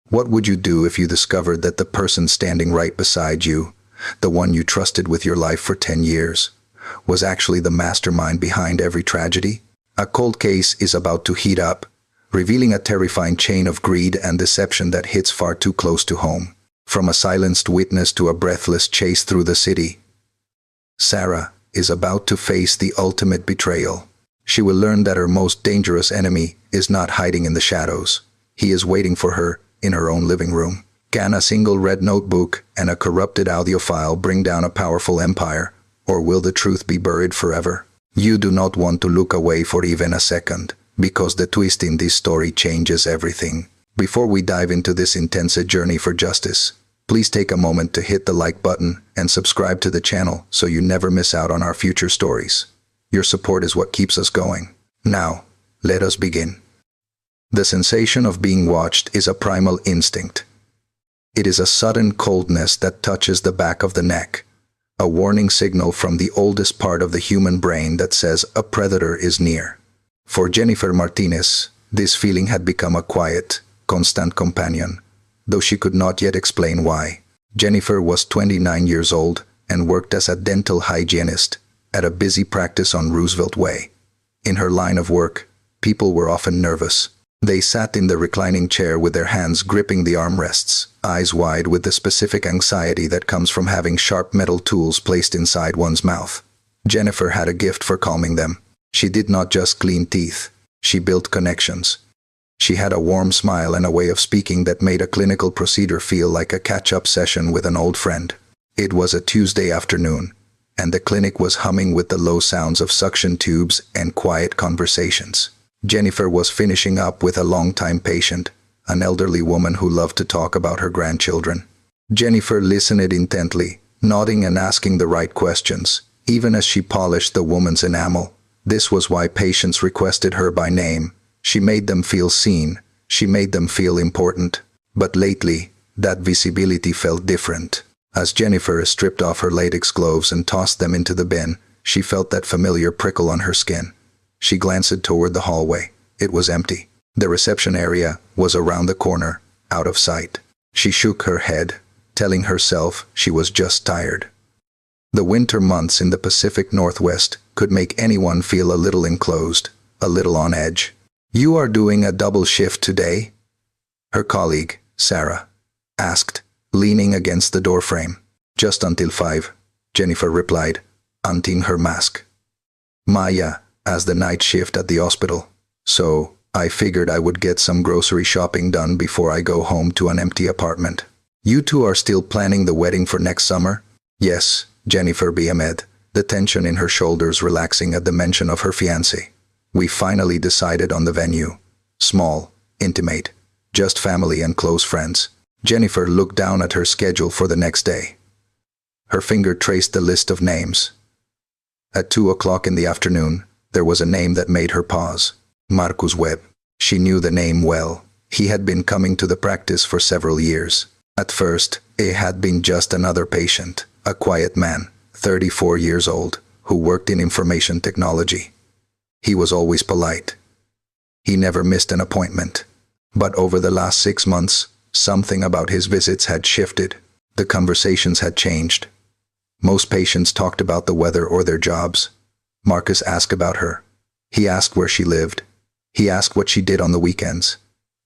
What would you do if you discovered that the person standing right beside you, the one you trusted with your life for 10 years, was actually the mastermind behind every tragedy? A cold case is about to heat up, revealing a terrifying chain of greed and deception that hits far too close to home. From a silenced witness to a breathless chase through the city, Sarah is about to face the ultimate betrayal. She will learn that her most dangerous enemy is not hiding in the shadows. He is waiting for her in her own living room. Can a single red notebook and a corrupted audio file bring down a powerful empire, or will the truth be buried forever? You do not want to look away for even a second, because the twist in this story changes everything. Before we dive into this intense journey for justice, please take a moment to hit the like button and subscribe to the channel so you never miss out on our future stories. Your support is what keeps us going. Now, let us begin. The sensation of being watched is a primal instinct. It is a sudden coldness that touches the back of the neck, a warning signal from the oldest part of the human brain that says a predator is near. For Jennifer Martinez, this feeling had become a quiet, constant companion, though she could not yet explain why. Jennifer was 29 years old and worked as a dental hygienist at a busy practice on Roosevelt Way. In her line of work, people were often nervous. They sat in the reclining chair with their hands gripping the armrests, eyes wide with the specific anxiety that comes from having sharp metal tools placed inside one's mouth. Jennifer had a gift for calming them. She did not just clean teeth, she built connections. She had a warm smile and a way of speaking that made a clinical procedure feel like a catch-up session with an old friend. It was a Tuesday afternoon, and the clinic was humming with the low sounds of suction tubes and quiet conversations. Jennifer was finishing up with a long-time patient, an elderly woman who loved to talk about her grandchildren. Jennifer listened intently, nodding and asking the right questions, even as she polished the woman's enamel. This was why patients requested her by name. She made them feel seen. She made them feel important. But lately, that visibility felt different. As Jennifer stripped off her latex gloves and tossed them into the bin, she felt that familiar prickle on her skin. She glanced toward the hallway. It was empty. The reception area was around the corner, out of sight. She shook her head, telling herself she was just tired. The winter months in the Pacific Northwest could make anyone feel a little enclosed, a little on edge. "You are doing a double shift today?" her colleague, Sarah, asked, leaning against the doorframe. "Just until 5, Jennifer replied, untying her mask. "Maya, as the night shift at the hospital. So, I figured I would get some grocery shopping done before I go home to an empty apartment." "You two are still planning the wedding for next summer?" "Yes," Jennifer beamed, the tension in her shoulders relaxing at the mention of her fiancé. "We finally decided on the venue. Small, intimate, just family and close friends." Jennifer looked down at her schedule for the next day. Her finger traced the list of names. At 2 o'clock in the afternoon, there was a name that made her pause. Marcus Webb. She knew the name well. He had been coming to the practice for several years. At first, it had been just another patient, a quiet man, 34 years old, who worked in information technology. He was always polite. He never missed an appointment. But over the last 6 months, something about his visits had shifted. The conversations had changed. Most patients talked about the weather or their jobs. Marcus asked about her. He asked where she lived. He asked what she did on the weekends.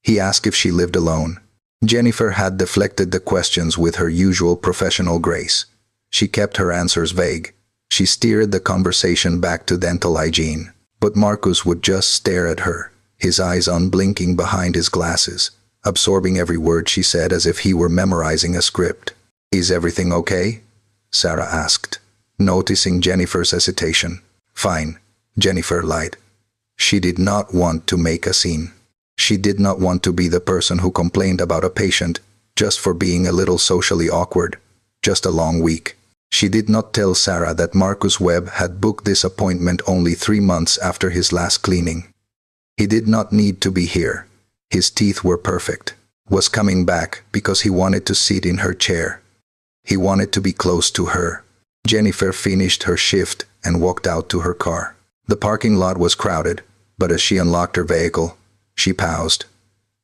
He asked if she lived alone. Jennifer had deflected the questions with her usual professional grace. She kept her answers vague. She steered the conversation back to dental hygiene. But Marcus would just stare at her, his eyes unblinking behind his glasses, absorbing every word she said as if he were memorizing a script. "Is everything okay?" Sarah asked, noticing Jennifer's hesitation. "Fine," Jennifer lied. She did not want to make a scene. She did not want to be the person who complained about a patient just for being a little socially awkward. Just a long week. She did not tell Sarah that Marcus Webb had booked this appointment only 3 months after his last cleaning. He did not need to be here. His teeth were perfect. Was coming back because he wanted to sit in her chair. He wanted to be close to her. Jennifer finished her shift and walked out to her car. The parking lot was crowded, but as she unlocked her vehicle, she paused.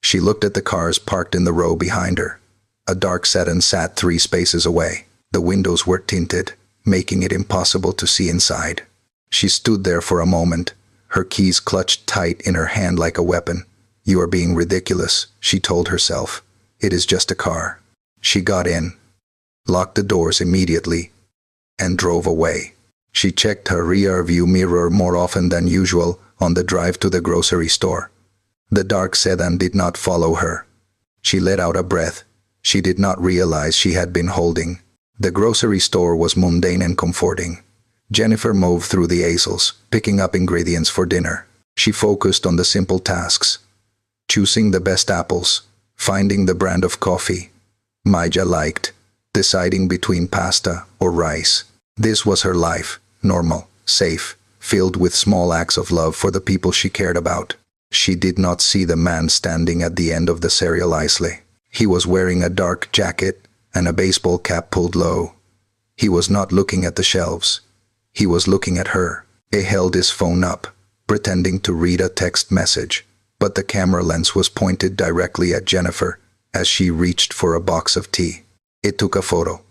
She looked at the cars parked in the row behind her. A dark sedan sat 3 spaces away. The windows were tinted, making it impossible to see inside. She stood there for a moment, her keys clutched tight in her hand like a weapon. "You are being ridiculous," she told herself. "It is just a car." She got in, locked the doors immediately, and drove away. She checked her rear-view mirror more often than usual on the drive to the grocery store. The dark sedan did not follow her. She let out a breath. She did not realize she had been holding. The grocery store was mundane and comforting. Jennifer moved through the aisles, picking up ingredients for dinner. She focused on the simple tasks. Choosing the best apples, finding the brand of coffee Maya liked, deciding between pasta or rice. This was her life, normal, safe, filled with small acts of love for the people she cared about. She did not see the man standing at the end of the cereal aisle. He was wearing a dark jacket and a baseball cap pulled low. He was not looking at the shelves. He was looking at her. He held his phone up, pretending to read a text message, but the camera lens was pointed directly at Jennifer as she reached for a box of tea. It took a photo,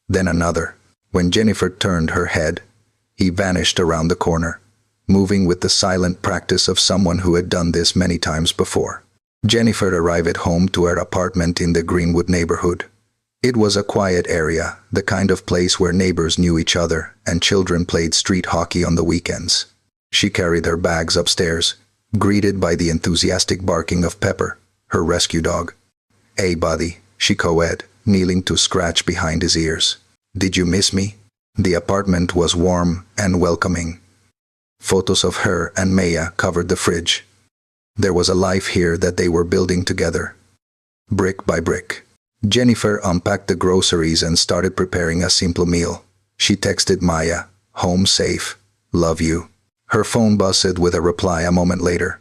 then another. When Jennifer turned her head, he vanished around the corner, moving with the silent practice of someone who had done this many times before. Jennifer arrived at home to her apartment in the Greenwood neighborhood. It was a quiet area, the kind of place where neighbors knew each other and children played street hockey on the weekends. She carried her bags upstairs, greeted by the enthusiastic barking of Pepper, her rescue dog. "Hey, buddy," she cooed, kneeling to scratch behind his ears. "Did you miss me?" The apartment was warm and welcoming. Photos of her and Maya covered the fridge. There was a life here that they were building together, brick by brick. Jennifer unpacked the groceries and started preparing a simple meal. She texted Maya, "Home safe. Love you." Her phone buzzed with a reply a moment later.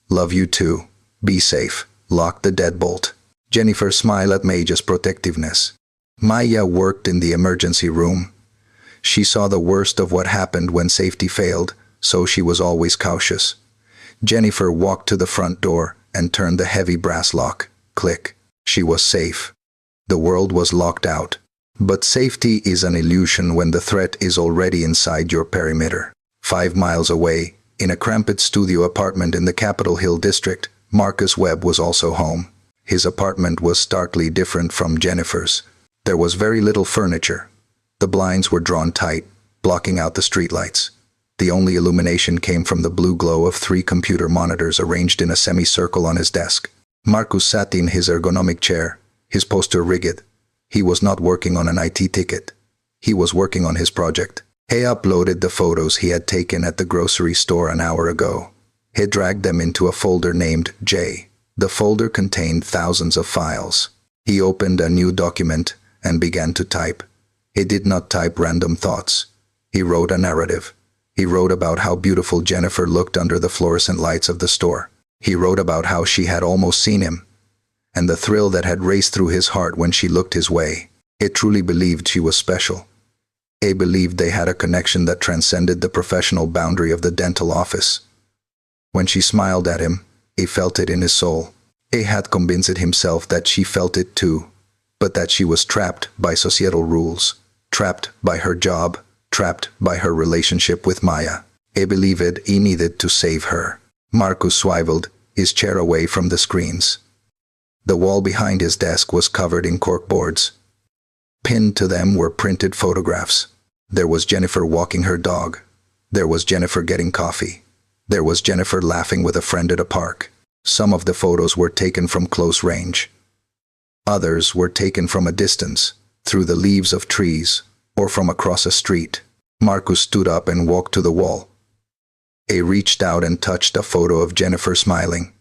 "Love you too. Be safe. Lock the deadbolt." Jennifer smiled at Maya's protectiveness. Maya worked in the emergency room. She saw the worst of what happened when safety failed, so she was always cautious. Jennifer walked to the front door and turned the heavy brass lock. Click. She was safe. The world was locked out. But safety is an illusion when the threat is already inside your perimeter. 5 miles away, in a cramped studio apartment in the Capitol Hill district, Marcus Webb was also home. His apartment was starkly different from Jennifer's. There was very little furniture. The blinds were drawn tight, blocking out the streetlights. The only illumination came from the blue glow of 3 computer monitors arranged in a semicircle on his desk. Marcus sat in his ergonomic chair, his posture rigid. He was not working on an IT ticket. He was working on his project. He uploaded the photos he had taken at the grocery store an hour ago. He dragged them into a folder named J. The folder contained thousands of files. He opened a new document and began to type. He did not type random thoughts. He wrote a narrative. He wrote about how beautiful Jennifer looked under the fluorescent lights of the store. He wrote about how she had almost seen him, and the thrill that had raced through his heart when she looked his way. He truly believed she was special. He believed they had a connection that transcended the professional boundary of the dental office. When she smiled at him, he felt it in his soul. He had convinced himself that she felt it too, but that she was trapped by societal rules, trapped by her job, trapped by her relationship with Maya. He believed he needed to save her. Marcus swiveled his chair away from the screens. The wall behind his desk was covered in corkboards. Pinned to them were printed photographs. There was Jennifer walking her dog. There was Jennifer getting coffee. There was Jennifer laughing with a friend at a park. Some of the photos were taken from close range. Others were taken from a distance, through the leaves of trees, or from across a street. Marcus stood up and walked to the wall. He reached out and touched a photo of Jennifer smiling.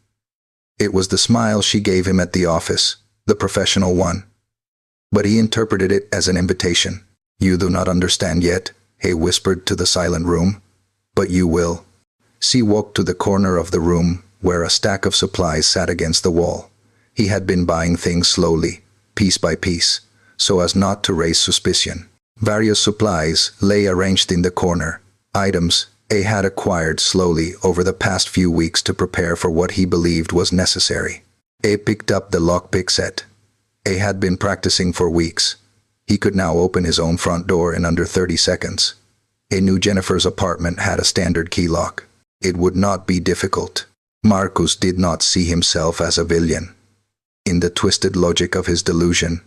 It was the smile she gave him at the office, the professional one. But he interpreted it as an invitation. "You do not understand yet," he whispered to the silent room. "But you will." She walked to the corner of the room, where a stack of supplies sat against the wall. He had been buying things slowly, piece by piece, so as not to raise suspicion. Various supplies lay arranged in the corner, items he had acquired slowly over the past few weeks to prepare for what he believed was necessary. A picked up the lockpick set. A had been practicing for weeks. He could now open his own front door in under 30 seconds. A knew Jennifer's apartment had a standard key lock. It would not be difficult. Marcus did not see himself as a villain. In the twisted logic of his delusion,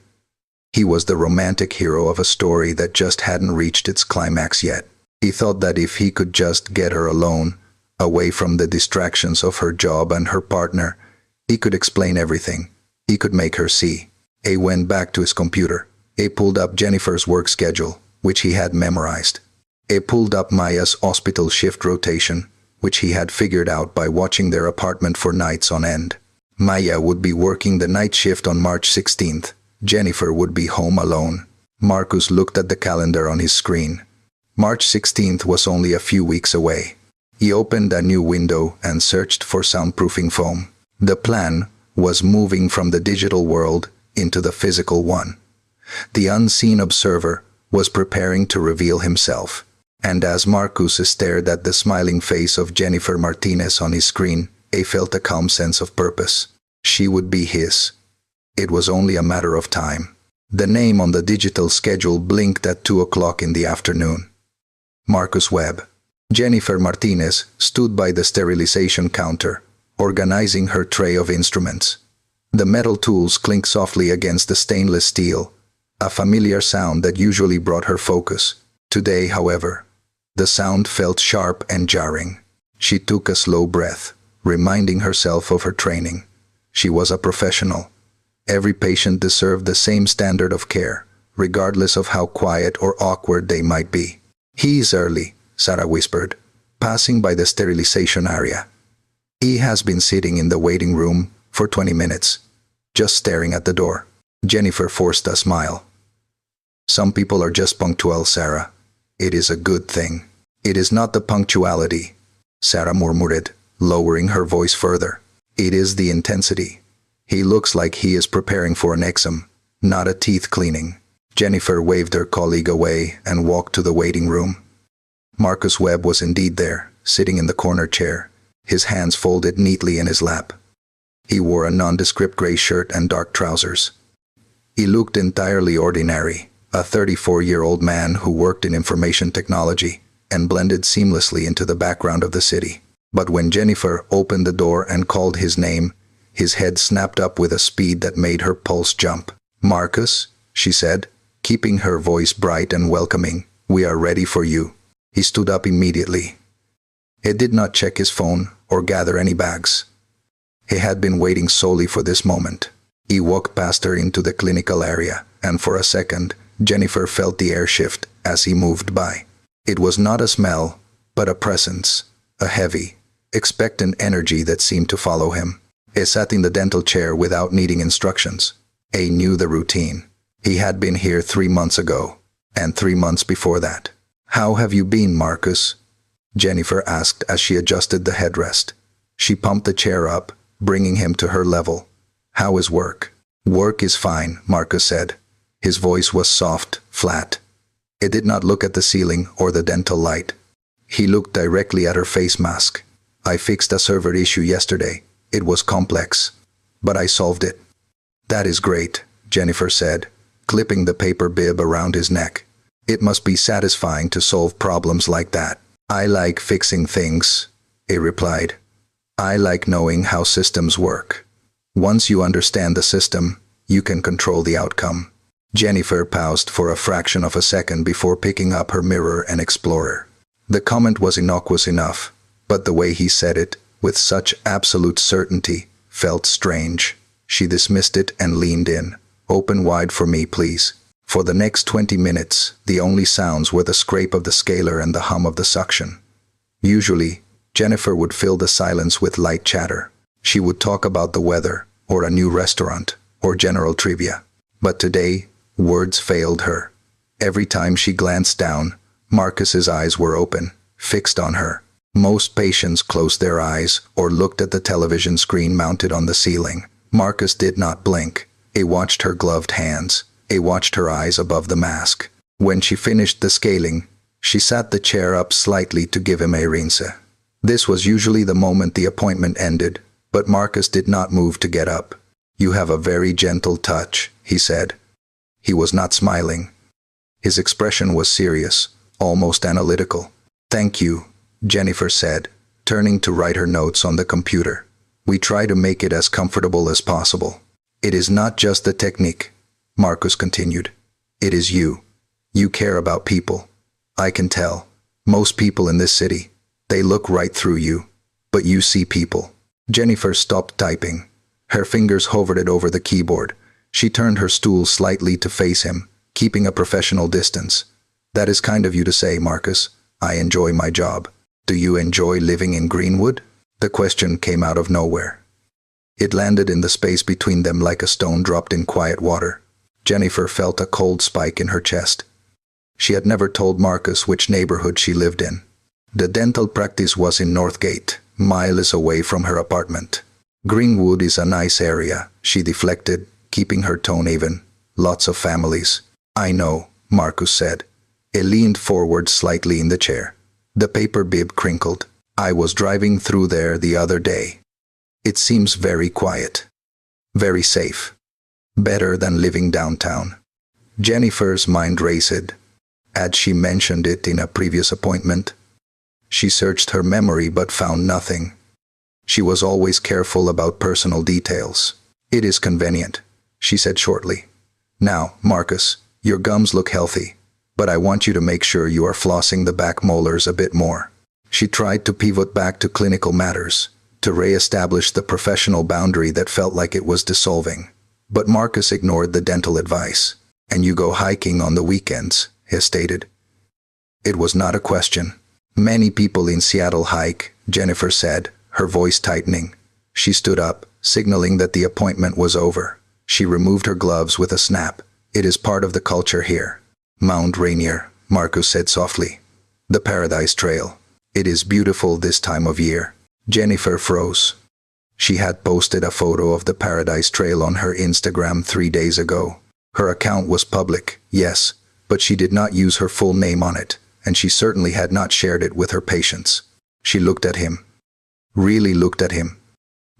he was the romantic hero of a story that just hadn't reached its climax yet. He thought that if he could just get her alone, away from the distractions of her job and her partner, he could explain everything. He could make her see. A went back to his computer. A pulled up Jennifer's work schedule, which he had memorized. A pulled up Maya's hospital shift rotation, which he had figured out by watching their apartment for nights on end. Maya would be working the night shift on March 16th. Jennifer would be home alone. Marcus looked at the calendar on his screen. March 16th was only a few weeks away. He opened a new window and searched for soundproofing foam. The plan was moving from the digital world into the physical one. The unseen observer was preparing to reveal himself. And as Marcus stared at the smiling face of Jennifer Martinez on his screen, he felt a calm sense of purpose. She would be his. It was only a matter of time. The name on the digital schedule blinked at 2 o'clock in the afternoon. Marcus Webb. Jennifer Martinez stood by the sterilization counter, organizing her tray of instruments. The metal tools clinked softly against the stainless steel, a familiar sound that usually brought her focus. Today, however, the sound felt sharp and jarring. She took a slow breath, reminding herself of her training. She was a professional. Every patient deserved the same standard of care, regardless of how quiet or awkward they might be. "He's early," Sarah whispered, passing by the sterilization area. "He has been sitting in the waiting room for 20 minutes, just staring at the door." Jennifer forced a smile. "Some people are just punctual, Sarah. It is a good thing." "It is not the punctuality," Sarah murmured, lowering her voice further. "It is the intensity. He looks like he is preparing for an exam, not a teeth cleaning." Jennifer waved her colleague away and walked to the waiting room. Marcus Webb was indeed there, sitting in the corner chair, his hands folded neatly in his lap. He wore a nondescript gray shirt and dark trousers. He looked entirely ordinary, a 34-year-old man who worked in information technology and blended seamlessly into the background of the city. But when Jennifer opened the door and called his name, his head snapped up with a speed that made her pulse jump. "Marcus," she said, keeping her voice bright and welcoming, "we are ready for you." He stood up immediately. He did not check his phone or gather any bags. He had been waiting solely for this moment. He walked past her into the clinical area, and for a second, Jennifer felt the air shift as he moved by. It was not a smell, but a presence, a heavy, expectant energy that seemed to follow him. He sat in the dental chair without needing instructions. He knew the routine. He had been here 3 months ago, and 3 months before that. "How have you been, Marcus?" Jennifer asked as she adjusted the headrest. She pumped the chair up, bringing him to her level. "How is work?" "Work is fine," Marcus said. His voice was soft, flat. He did not look at the ceiling or the dental light. He looked directly at her face mask. "I fixed a server issue yesterday. It was complex, but I solved it." "That is great," Jennifer said, clipping the paper bib around his neck. "It must be satisfying to solve problems like that." "I like fixing things," he replied. "I like knowing how systems work. Once you understand the system, you can control the outcome." Jennifer paused for a fraction of a second before picking up her mirror and explorer. The comment was innocuous enough, but the way he said it, with such absolute certainty, felt strange. She dismissed it and leaned in. "Open wide for me, please." For the next 20 minutes, the only sounds were the scrape of the scaler and the hum of the suction. Usually, Jennifer would fill the silence with light chatter. She would talk about the weather, or a new restaurant, or general trivia. But today, words failed her. Every time she glanced down, Marcus's eyes were open, fixed on her. Most patients closed their eyes or looked at the television screen mounted on the ceiling. Marcus did not blink. He watched her gloved hands. He watched her eyes above the mask. When she finished the scaling, she sat the chair up slightly to give him a rinse. This was usually the moment the appointment ended, but Marcus did not move to get up. "You have a very gentle touch," he said. He was not smiling. His expression was serious, almost analytical. "Thank you," Jennifer said, turning to write her notes on the computer. "We try to make it as comfortable as possible." "It is not just the technique," Marcus continued. "It is you. You care about people. I can tell. Most people in this city, they look right through you. But you see people." Jennifer stopped typing. Her fingers hovered over the keyboard. She turned her stool slightly to face him, keeping a professional distance. "That is kind of you to say, Marcus. I enjoy my job. Do you enjoy living in Greenwood?" The question came out of nowhere. It landed in the space between them like a stone dropped in quiet water. Jennifer felt a cold spike in her chest. She had never told Marcus which neighborhood she lived in. The dental practice was in Northgate, miles away from her apartment. "Greenwood is a nice area," she deflected, keeping her tone even. "Lots of families." "I know," Marcus said. He leaned forward slightly in the chair. The paper bib crinkled. "I was driving through there the other day. It seems very quiet. Very safe. Better than living downtown." Jennifer's mind raced. Had she mentioned it in a previous appointment? She searched her memory but found nothing. She was always careful about personal details. "It is convenient," she said shortly. "Now, Marcus, your gums look healthy, but I want you to make sure you are flossing the back molars a bit more." She tried to pivot back to clinical matters, to re-establish the professional boundary that felt like it was dissolving. But Marcus ignored the dental advice. "And you go hiking on the weekends," he stated. It was not a question. "Many people in Seattle hike," Jennifer said, her voice tightening. She stood up, signaling that the appointment was over. She removed her gloves with a snap. "It is part of the culture here." "Mount Rainier," Marcus said softly. "The Paradise Trail. It is beautiful this time of year." Jennifer froze. She had posted a photo of the Paradise Trail on her Instagram 3 days ago. Her account was public, yes, but she did not use her full name on it, and she certainly had not shared it with her patients. She looked at him. Really looked at him.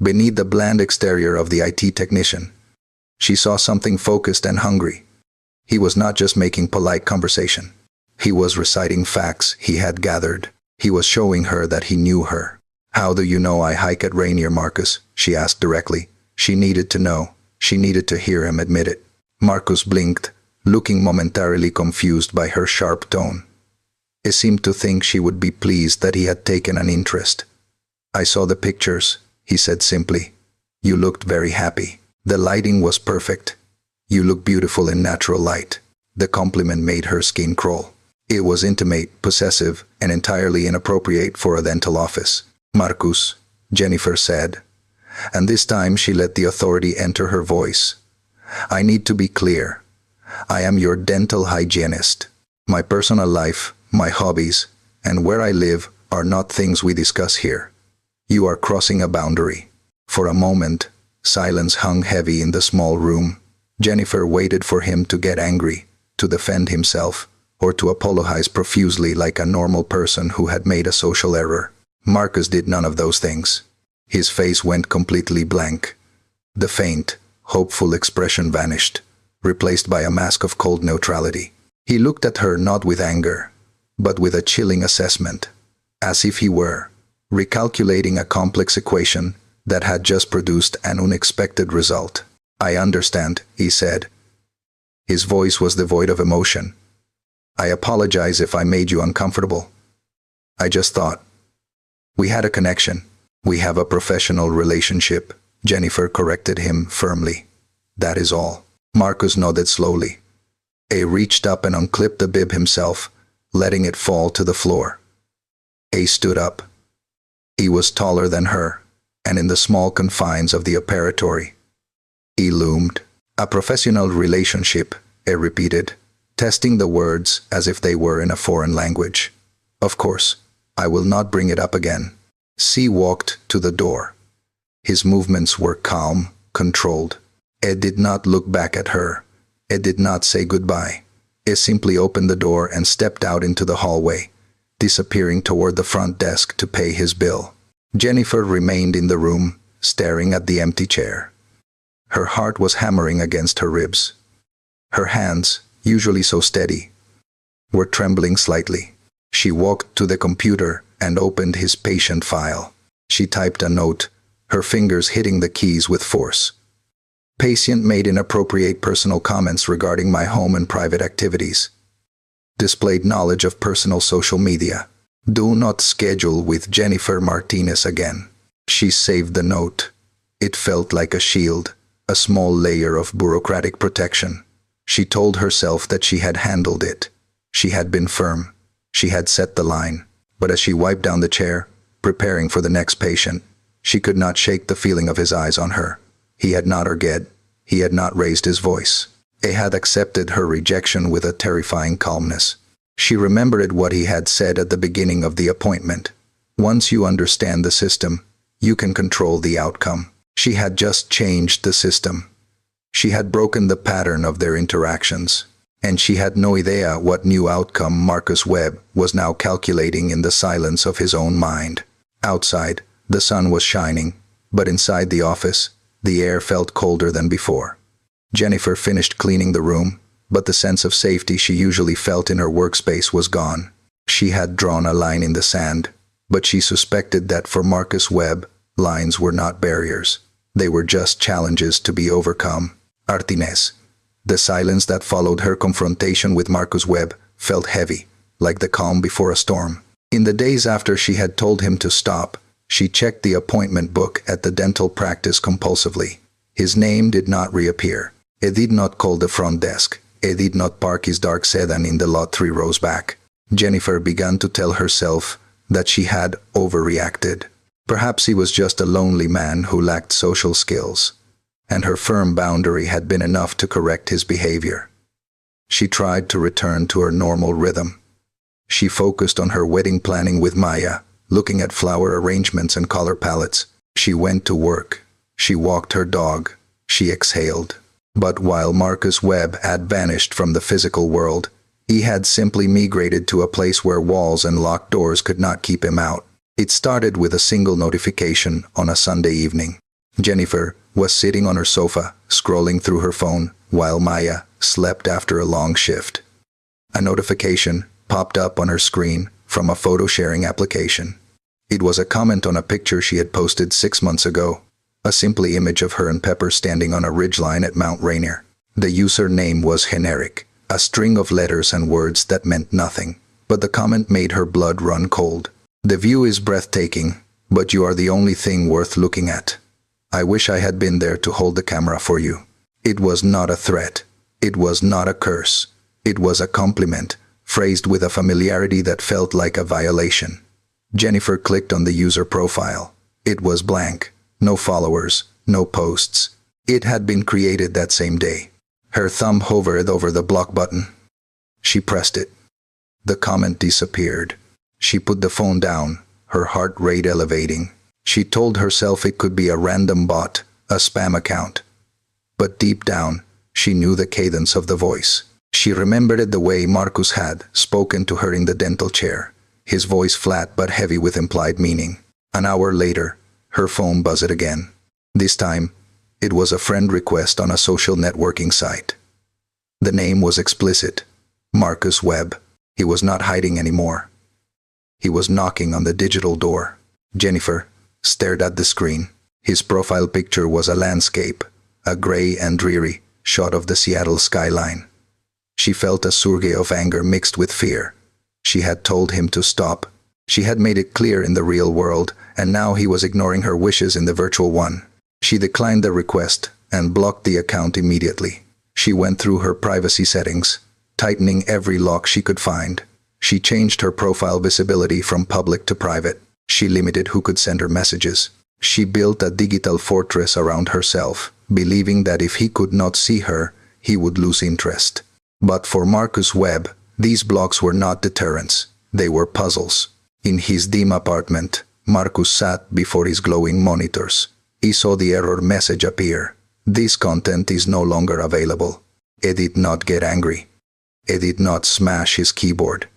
Beneath the bland exterior of the IT technician, she saw something focused and hungry. He was not just making polite conversation. He was reciting facts he had gathered. He was showing her that he knew her. "How do you know I hike at Rainier, Marcus?" she asked directly. She needed to know. She needed to hear him admit it. Marcus blinked, looking momentarily confused by her sharp tone. He seemed to think she would be pleased that he had taken an interest. "I saw the pictures," he said simply. "You looked very happy. The lighting was perfect. You look beautiful in natural light." The compliment made her skin crawl. It was intimate, possessive, and entirely inappropriate for a dental office. "Marcus," Jennifer said, and this time she let the authority enter her voice. "I need to be clear. I am your dental hygienist. My personal life, my hobbies, and where I live are not things we discuss here. You are crossing a boundary." For a moment, silence hung heavy in the small room. Jennifer waited for him to get angry, to defend himself, or to apologize profusely like a normal person who had made a social error. Marcus did none of those things. His face went completely blank. The faint, hopeful expression vanished, replaced by a mask of cold neutrality. He looked at her not with anger, but with a chilling assessment, as if he were recalculating a complex equation that had just produced an unexpected result. "I understand," he said. His voice was devoid of emotion. "I apologize if I made you uncomfortable. I just thought. We had a connection. We have a professional relationship," Jennifer corrected him firmly. "That is all." Marcus nodded slowly. He reached up and unclipped the bib himself, letting it fall to the floor. He stood up. He was taller than her, and in the small confines of the operatory, he loomed. "A professional relationship," he repeated, testing the words as if they were in a foreign language. "Of course, I will not bring it up again." He walked to the door. His movements were calm, controlled. He did not look back at her. He did not say goodbye. He simply opened the door and stepped out into the hallway, disappearing toward the front desk to pay his bill. Jennifer remained in the room, staring at the empty chair. Her heart was hammering against her ribs. Her hands, usually so steady, were trembling slightly. She walked to the computer and opened his patient file. She typed a note, her fingers hitting the keys with force. Patient made inappropriate personal comments regarding my home and private activities. Displayed knowledge of personal social media. Do not schedule with Jennifer Martinez again. She saved the note. It felt like a shield, a small layer of bureaucratic protection. She told herself that she had handled it. She had been firm. She had set the line. But as she wiped down the chair, preparing for the next patient, she could not shake the feeling of his eyes on her. He had not argued. He had not raised his voice. He had accepted her rejection with a terrifying calmness. She remembered what he had said at the beginning of the appointment. Once you understand the system, you can control the outcome. She had just changed the system. She had broken the pattern of their interactions. And she had no idea what new outcome Marcus Webb was now calculating in the silence of his own mind. Outside, the sun was shining, but inside the office, the air felt colder than before. Jennifer finished cleaning the room, but the sense of safety she usually felt in her workspace was gone. She had drawn a line in the sand, but she suspected that for Marcus Webb, lines were not barriers. They were just challenges to be overcome. Martinez. The silence that followed her confrontation with Marcus Webb felt heavy, like the calm before a storm. In the days after she had told him to stop, she checked the appointment book at the dental practice compulsively. His name did not reappear. He did not call the front desk. He did not park his dark sedan in the lot 3 rows back. Jennifer began to tell herself that she had overreacted. Perhaps he was just a lonely man who lacked social skills, and her firm boundary had been enough to correct his behavior. She tried to return to her normal rhythm. She focused on her wedding planning with Maya, looking at flower arrangements and color palettes. She went to work. She walked her dog. She exhaled. But while Marcus Webb had vanished from the physical world, he had simply migrated to a place where walls and locked doors could not keep him out. It started with a single notification on a Sunday evening. Jennifer was sitting on her sofa, scrolling through her phone, while Maya slept after a long shift. A notification popped up on her screen from a photo-sharing application. It was a comment on a picture she had posted 6 months ago, a simple image of her and Pepper standing on a ridgeline at Mount Rainier. The user name was generic, a string of letters and words that meant nothing, but the comment made her blood run cold. The view is breathtaking, but you are the only thing worth looking at. I wish I had been there to hold the camera for you. It was not a threat. It was not a curse. It was a compliment, phrased with a familiarity that felt like a violation. Jennifer clicked on the user profile. It was blank. No followers, no posts. It had been created that same day. Her thumb hovered over the block button. She pressed it. The comment disappeared. She put the phone down, her heart rate elevating. She told herself it could be a random bot, a spam account. But deep down, she knew the cadence of the voice. She remembered the way Marcus had spoken to her in the dental chair, his voice flat but heavy with implied meaning. An hour later, her phone buzzed again. This time, it was a friend request on a social networking site. The name was explicit. Marcus Webb. He was not hiding anymore. He was knocking on the digital door. Jennifer stared at the screen. His profile picture was a landscape, a gray and dreary shot of the Seattle skyline. She felt a surge of anger mixed with fear. She had told him to stop. She had made it clear in the real world, and now he was ignoring her wishes in the virtual one. She declined the request and blocked the account immediately. She went through her privacy settings, tightening every lock she could find. She changed her profile visibility from public to private. She limited who could send her messages. She built a digital fortress around herself, believing that if he could not see her, he would lose interest. But for Marcus Webb, these blocks were not deterrents. They were puzzles. In his dim apartment, Marcus sat before his glowing monitors. He saw the error message appear. This content is no longer available. He did not get angry. He did not smash his keyboard.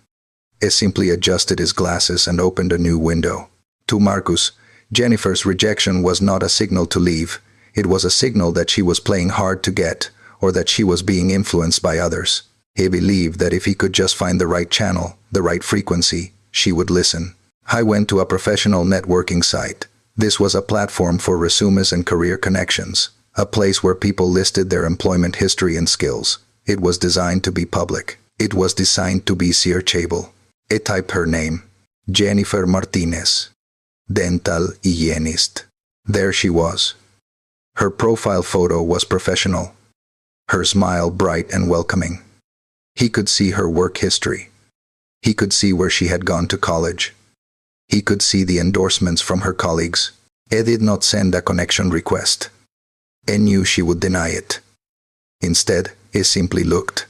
He simply adjusted his glasses and opened a new window. To Marcus, Jennifer's rejection was not a signal to leave. It was a signal that she was playing hard to get, or that she was being influenced by others. He believed that if he could just find the right channel, the right frequency, she would listen. I went to a professional networking site. This was a platform for resumes and career connections, a place where people listed their employment history and skills. It was designed to be public. It was designed to be searchable. I typed her name, Jennifer Martinez, dental hygienist. There she was. Her profile photo was professional, her smile bright and welcoming. He could see her work history. He could see where she had gone to college. He could see the endorsements from her colleagues. I did not send a connection request. I knew she would deny it. Instead, I simply looked.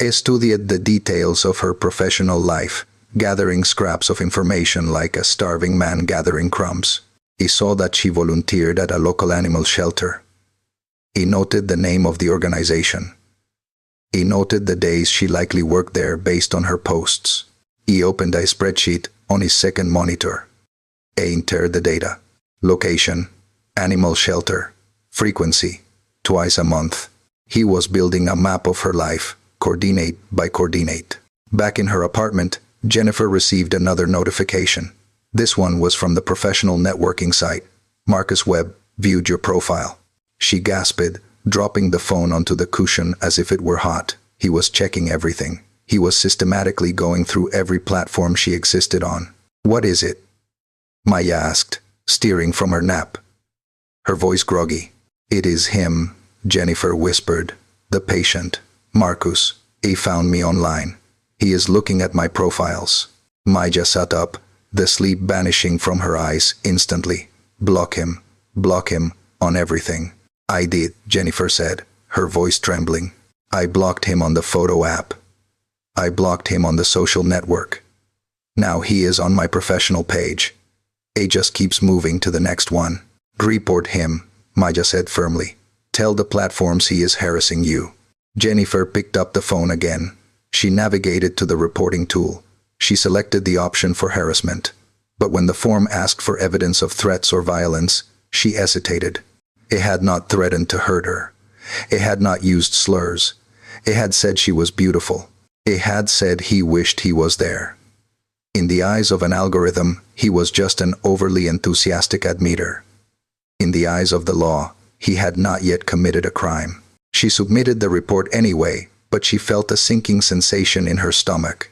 I studied the details of her professional life, gathering scraps of information like a starving man gathering crumbs. He saw that she volunteered at a local animal shelter. He noted the name of the organization. He noted the days she likely worked there based on her posts. He opened a spreadsheet on his second monitor. I entered the data. Location, animal shelter, frequency, twice a month. He was building a map of her life, coordinate by coordinate. Back in her apartment, Jennifer received another notification. This one was from the professional networking site. Marcus Webb viewed your profile. She gasped, dropping the phone onto the cushion as if it were hot. He was checking everything. He was systematically going through every platform she existed on. What is it? Maya asked, steering from her nap. Her voice groggy. It is him, Jennifer whispered. The patient, Marcus. He found me online. He is looking at my profiles. Maya sat up, the sleep vanishing from her eyes instantly. Block him, on everything. I did, Jennifer said, her voice trembling. I blocked him on the photo app. I blocked him on the social network. Now he is on my professional page. He just keeps moving to the next one. Report him, Maya said firmly. Tell the platforms he is harassing you. Jennifer picked up the phone again. She navigated to the reporting tool. She selected the option for harassment. But when the form asked for evidence of threats or violence, she hesitated. It had not threatened to hurt her. It had not used slurs. It had said she was beautiful. It had said he wished he was there. In the eyes of an algorithm, he was just an overly enthusiastic admitter. In the eyes of the law, he had not yet committed a crime. She submitted the report anyway, but she felt a sinking sensation in her stomach.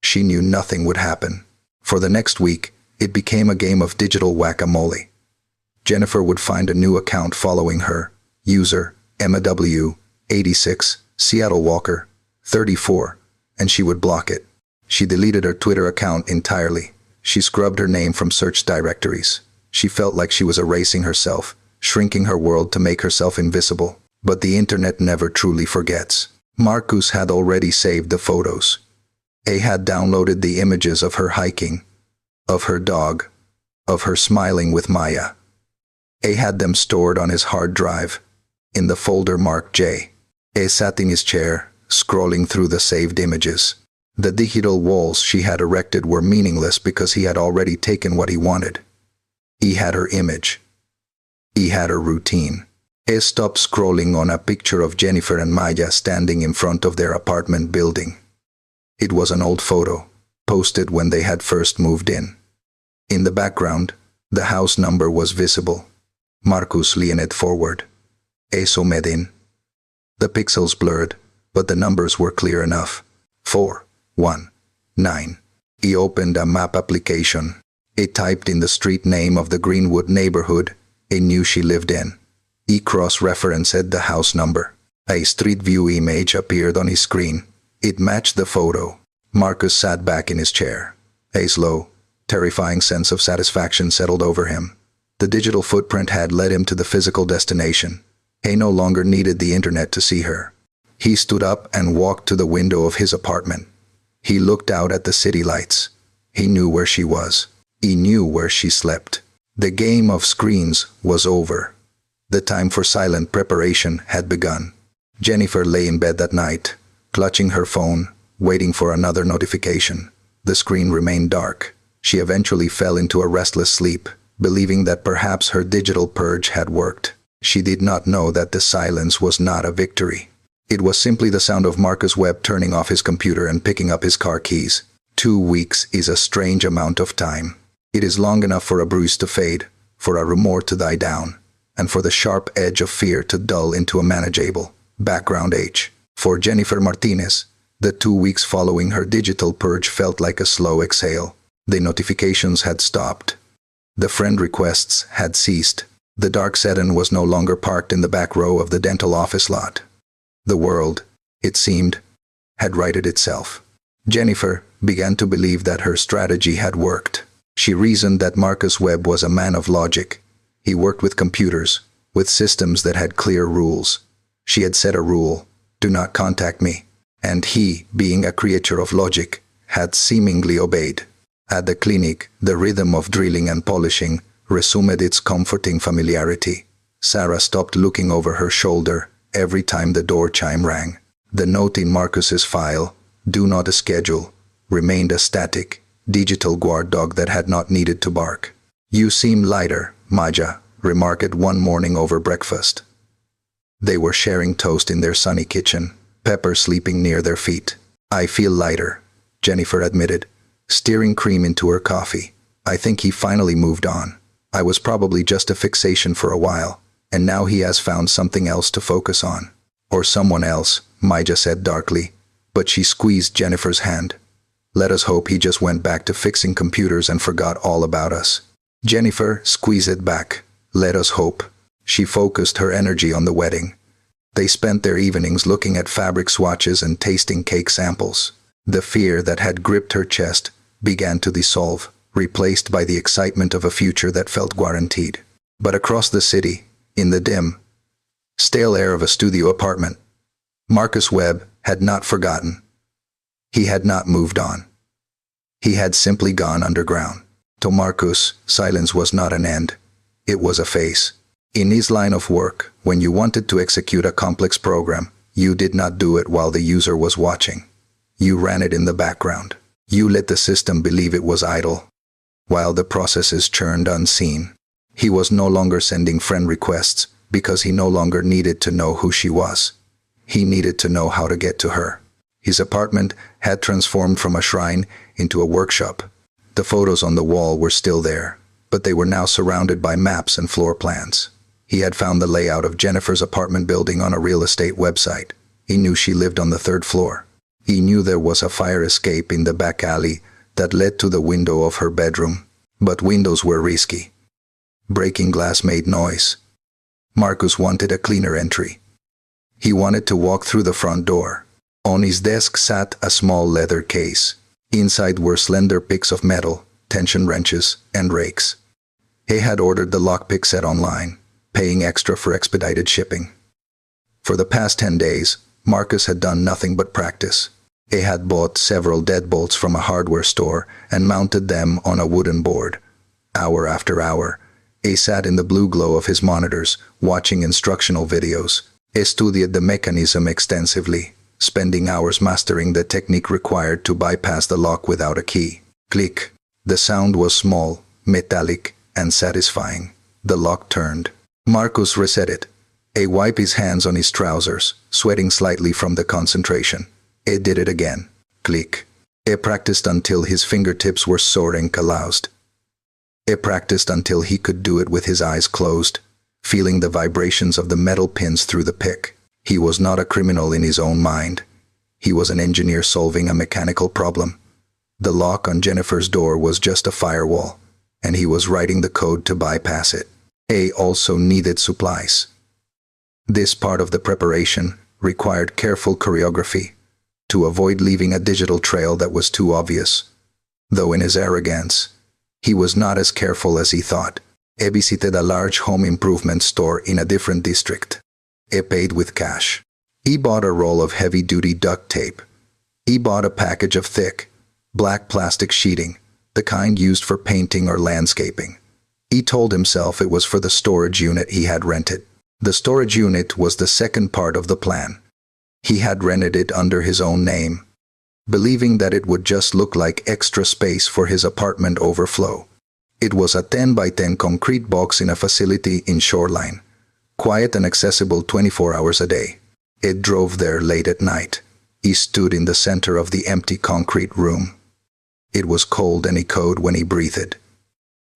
She knew nothing would happen. For the next week, it became a game of digital whack-a-mole. Jennifer would find a new account following her. User, Emma W., 86, Seattle Walker, 34, and she would block it. She deleted her Twitter account entirely. She scrubbed her name from search directories. She felt like she was erasing herself, shrinking her world to make herself invisible. But the internet never truly forgets. Marcus had already saved the photos. He had downloaded the images of her hiking, of her dog, of her smiling with Maya. He had them stored on his hard drive, in the folder marked J. He sat in his chair, scrolling through the saved images. The digital walls she had erected were meaningless because he had already taken what he wanted. He had her image. He had her routine. He stopped scrolling on a picture of Jennifer and Maya standing in front of their apartment building. It was an old photo, posted when they had first moved in. In the background, the house number was visible. Marcus leaned forward. Eso Medin. The pixels blurred, but the numbers were clear enough. 419. He opened a map application. He typed in the street name of the Greenwood neighborhood he knew she lived in. He cross-referenced the house number. A street view image appeared on his screen. It matched the photo. Marcus sat back in his chair. A slow, terrifying sense of satisfaction settled over him. The digital footprint had led him to the physical destination. He no longer needed the internet to see her. He stood up and walked to the window of his apartment. He looked out at the city lights. He knew where she was. He knew where she slept. The game of screens was over. The time for silent preparation had begun. Jennifer lay in bed that night, clutching her phone, waiting for another notification. The screen remained dark. She eventually fell into a restless sleep, believing that perhaps her digital purge had worked. She did not know that the silence was not a victory. It was simply the sound of Marcus Webb turning off his computer and picking up his car keys. 2 weeks is a strange amount of time. It is long enough for a bruise to fade, for a rumor to die down, and for the sharp edge of fear to dull into a manageable background age. For Jennifer Martinez, the 2 weeks following her digital purge felt like a slow exhale. The notifications had stopped. The friend requests had ceased. The dark sedan was no longer parked in the back row of the dental office lot. The world, it seemed, had righted itself. Jennifer began to believe that her strategy had worked. She reasoned that Marcus Webb was a man of logic. He worked with computers, with systems that had clear rules. She had set a rule, do not contact me, and he, being a creature of logic, had seemingly obeyed. At the clinic, the rhythm of drilling and polishing resumed its comforting familiarity. Sarah stopped looking over her shoulder every time the door chime rang. The note in Marcus's file, do not schedule, remained a static, digital guard dog that had not needed to bark. You seem lighter, Maja remarked one morning over breakfast. They were sharing toast in their sunny kitchen, Pepper sleeping near their feet. I feel lighter, Jennifer admitted, stirring cream into her coffee. I think he finally moved on. I was probably just a fixation for a while, and now he has found something else to focus on. Or someone else, Maja said darkly, but she squeezed Jennifer's hand. Let us hope he just went back to fixing computers and forgot all about us. Jennifer squeezed it back. Let us hope. She focused her energy on the wedding. They spent their evenings looking at fabric swatches and tasting cake samples. The fear that had gripped her chest began to dissolve, replaced by the excitement of a future that felt guaranteed. But across the city, in the dim, stale air of a studio apartment, Marcus Webb had not forgotten. He had not moved on. He had simply gone underground. To Marcus, silence was not an end. It was a phase. In his line of work, when you wanted to execute a complex program, you did not do it while the user was watching. You ran it in the background. You let the system believe it was idle, while the processes churned unseen. He was no longer sending friend requests because he no longer needed to know who she was. He needed to know how to get to her. His apartment had transformed from a shrine into a workshop. The photos on the wall were still there, but they were now surrounded by maps and floor plans. He had found the layout of Jennifer's apartment building on a real estate website. He knew she lived on the 3rd floor. He knew there was a fire escape in the back alley that led to the window of her bedroom. But windows were risky. Breaking glass made noise. Marcus wanted a cleaner entry. He wanted to walk through the front door. On his desk sat a small leather case. Inside were slender picks of metal, tension wrenches, and rakes. He had ordered the lockpick set online, paying extra for expedited shipping. For the past 10 days, Marcus had done nothing but practice. He had bought several deadbolts from a hardware store and mounted them on a wooden board. Hour after hour, he sat in the blue glow of his monitors, watching instructional videos. He studied the mechanism extensively, spending hours mastering the technique required to bypass the lock without a key. Click. The sound was small, metallic, and satisfying. The lock turned. Marcus reset it. He wiped his hands on his trousers, sweating slightly from the concentration. He did it again. Click. He practiced until his fingertips were sore and calloused. He practiced until he could do it with his eyes closed, feeling the vibrations of the metal pins through the pick. He was not a criminal in his own mind. He was an engineer solving a mechanical problem. The lock on Jennifer's door was just a firewall, and he was writing the code to bypass it. He also needed supplies. This part of the preparation required careful choreography to avoid leaving a digital trail that was too obvious. Though in his arrogance, he was not as careful as he thought. He visited a large home improvement store in a different district. He paid with cash. He bought a roll of heavy-duty duct tape. He bought a package of thick, black plastic sheeting, the kind used for painting or landscaping. He told himself it was for the storage unit he had rented. The storage unit was the second part of the plan. He had rented it under his own name, believing that it would just look like extra space for his apartment overflow. It was a 10 by 10 concrete box in a facility in Shoreline, quiet and accessible 24 hours a day. It drove there late at night. He stood in the center of the empty concrete room. It was cold and echoed when he breathed.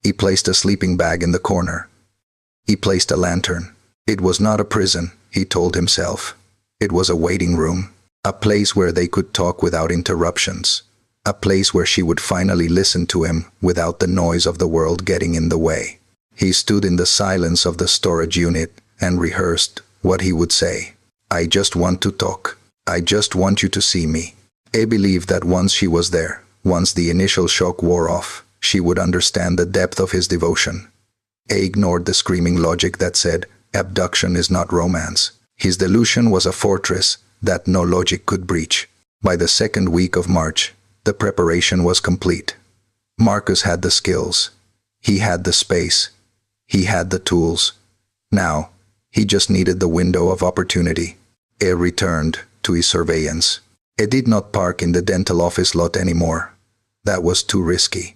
He placed a sleeping bag in the corner. He placed a lantern. It was not a prison, he told himself. It was a waiting room, a place where they could talk without interruptions, a place where she would finally listen to him without the noise of the world getting in the way. He stood in the silence of the storage unit and rehearsed what he would say. I just want to talk. I just want you to see me. He believed that once she was there, once the initial shock wore off, she would understand the depth of his devotion. He ignored the screaming logic that said, abduction is not romance. His delusion was a fortress that no logic could breach. By the second week of March, the preparation was complete. Marcus had the skills. He had the space. He had the tools. Now, he just needed the window of opportunity. He returned to his surveillance. He did not park in the dental office lot anymore. That was too risky.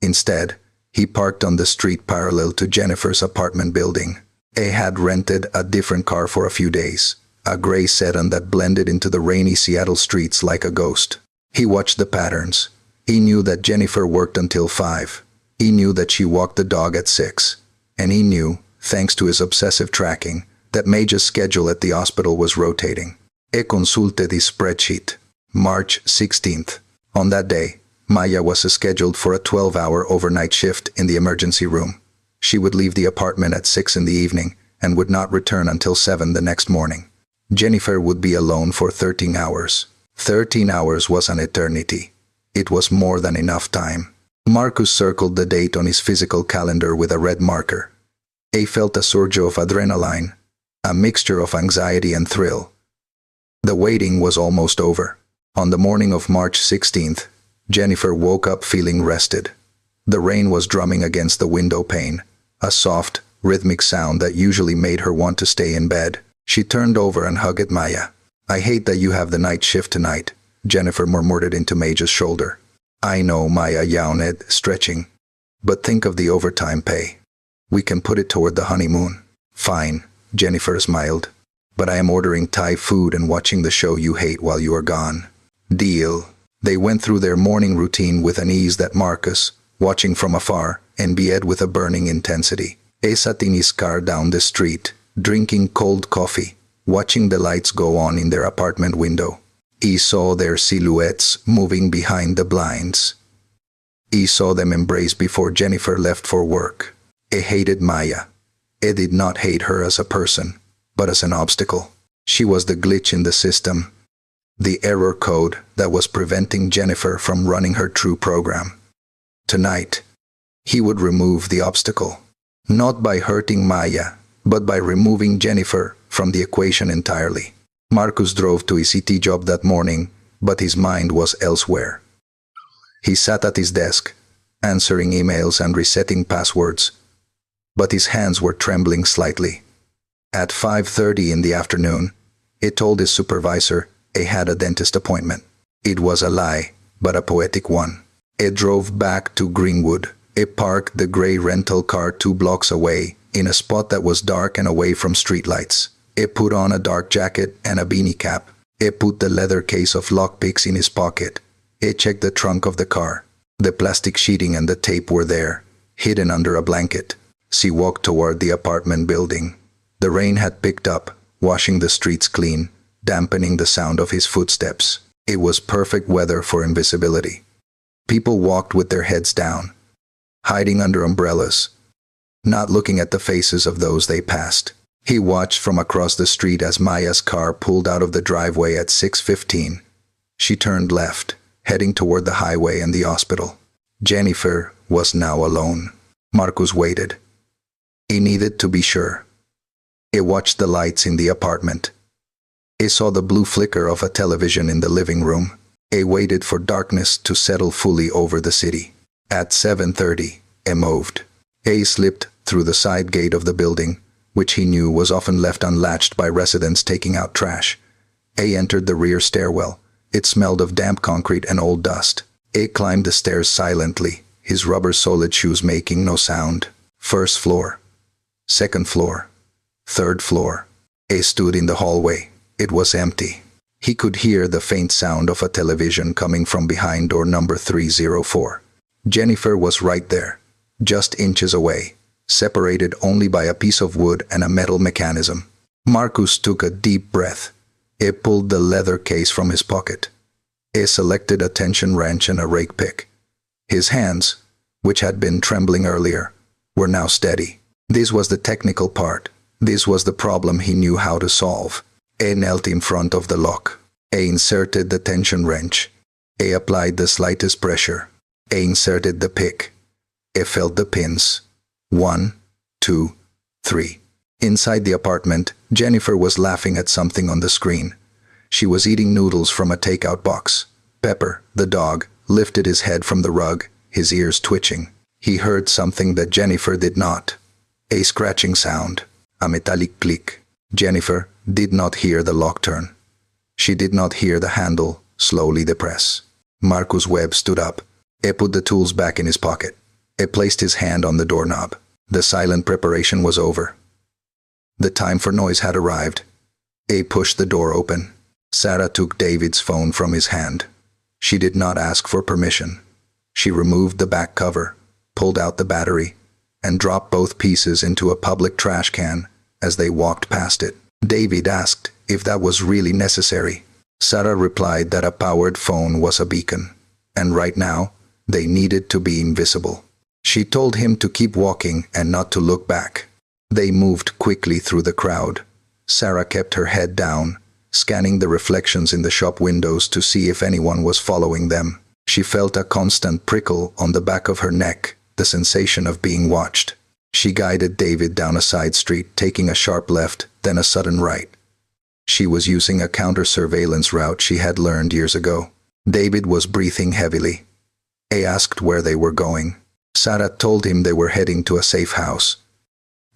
Instead, he parked on the street parallel to Jennifer's apartment building. He had rented a different car for a few days, a gray sedan that blended into the rainy Seattle streets like a ghost. He watched the patterns. He knew that Jennifer worked until 5. He knew that she walked the dog at 6. And he knew, thanks to his obsessive tracking, that Maja's schedule at the hospital was rotating. He consulted his spreadsheet. March 16th. On that day, Maya was scheduled for a 12-hour overnight shift in the emergency room. She would leave the apartment at 6 in the evening and would not return until 7 the next morning. Jennifer would be alone for 13 hours. 13 hours was an eternity. It was more than enough time. Marcus circled the date on his physical calendar with a red marker. He felt a surge of adrenaline, a mixture of anxiety and thrill. The waiting was almost over. On the morning of March 16th, Jennifer woke up feeling rested. The rain was drumming against the window pane, a soft, rhythmic sound that usually made her want to stay in bed. She turned over and hugged Maya. I hate that you have the night shift tonight, Jennifer murmured into Maja's shoulder. I know, Maya yawned, stretching. But think of the overtime pay. We can put it toward the honeymoon. Fine, Jennifer smiled. But I am ordering Thai food and watching the show you hate while you are gone. Deal. They went through their morning routine with an ease that Marcus, watching from afar, envied with a burning intensity. He sat in his car down the street, drinking cold coffee, watching the lights go on in their apartment window. He saw their silhouettes moving behind the blinds. He saw them embrace before Jennifer left for work. He hated Maya. He did not hate her as a person, but as an obstacle. She was the glitch in the system, the error code that was preventing Jennifer from running her true program. Tonight, he would remove the obstacle, not by hurting Maya, but by removing Jennifer from the equation entirely. Marcus drove to his CT job that morning, but his mind was elsewhere. He sat at his desk, answering emails and resetting passwords, but his hands were trembling slightly. At 5:30 in the afternoon, he told his supervisor he had a dentist appointment. It was a lie, but a poetic one. He drove back to Greenwood. He parked the gray rental car 2 blocks away, in a spot that was dark and away from streetlights. He put on a dark jacket and a beanie cap. He put the leather case of lockpicks in his pocket. He checked the trunk of the car. The plastic sheeting and the tape were there, hidden under a blanket. She walked toward the apartment building. The rain had picked up, washing the streets clean, dampening the sound of his footsteps. It was perfect weather for invisibility. People walked with their heads down, hiding under umbrellas, not looking at the faces of those they passed. He watched from across the street as Maya's car pulled out of the driveway at 6:15. She turned left, heading toward the highway and the hospital. Jennifer was now alone. Marcus waited. He needed to be sure. He watched the lights in the apartment. He saw the blue flicker of a television in the living room. He waited for darkness to settle fully over the city. At 7:30, he moved. He slipped through the side gate of the building, which he knew was often left unlatched by residents taking out trash. He entered the rear stairwell. It smelled of damp concrete and old dust. He climbed the stairs silently, his rubber-soled shoes making no sound. First floor. Second floor. Third floor. He stood in the hallway. It was empty. He could hear the faint sound of a television coming from behind door number 304. Jennifer was right there, just inches away, separated only by a piece of wood and a metal mechanism. Marcus took a deep breath. He pulled the leather case from his pocket. He selected a tension wrench and a rake pick. His hands, which had been trembling earlier, were now steady. This was the technical part. This was the problem he knew how to solve. He knelt in front of the lock. He inserted the tension wrench. He applied the slightest pressure. He inserted the pick. He felt the pins. 1, 2, 3. Inside the apartment, Jennifer was laughing at something on the screen. She was eating noodles from a takeout box. Pepper, the dog, lifted his head from the rug, his ears twitching. He heard something that Jennifer did not. A scratching sound. A metallic click. Jennifer did not hear the lock turn. She did not hear the handle slowly depress. Marcus Webb stood up. He put the tools back in his pocket. He placed his hand on the doorknob. The silent preparation was over. The time for noise had arrived. He pushed the door open. Sarah took David's phone from his hand. She did not ask for permission. She removed the back cover, pulled out the battery, and dropped both pieces into a public trash can as they walked past it. David asked if that was really necessary. Sarah replied that a powered phone was a beacon, and right now, they needed to be invisible. She told him to keep walking and not to look back. They moved quickly through the crowd. Sarah kept her head down, scanning the reflections in the shop windows to see if anyone was following them. She felt a constant prickle on the back of her neck, the sensation of being watched. She guided David down a side street, taking a sharp left, then a sudden right. She was using a counter-surveillance route she had learned years ago. David was breathing heavily. He asked where they were going. Sarah told him they were heading to a safe house.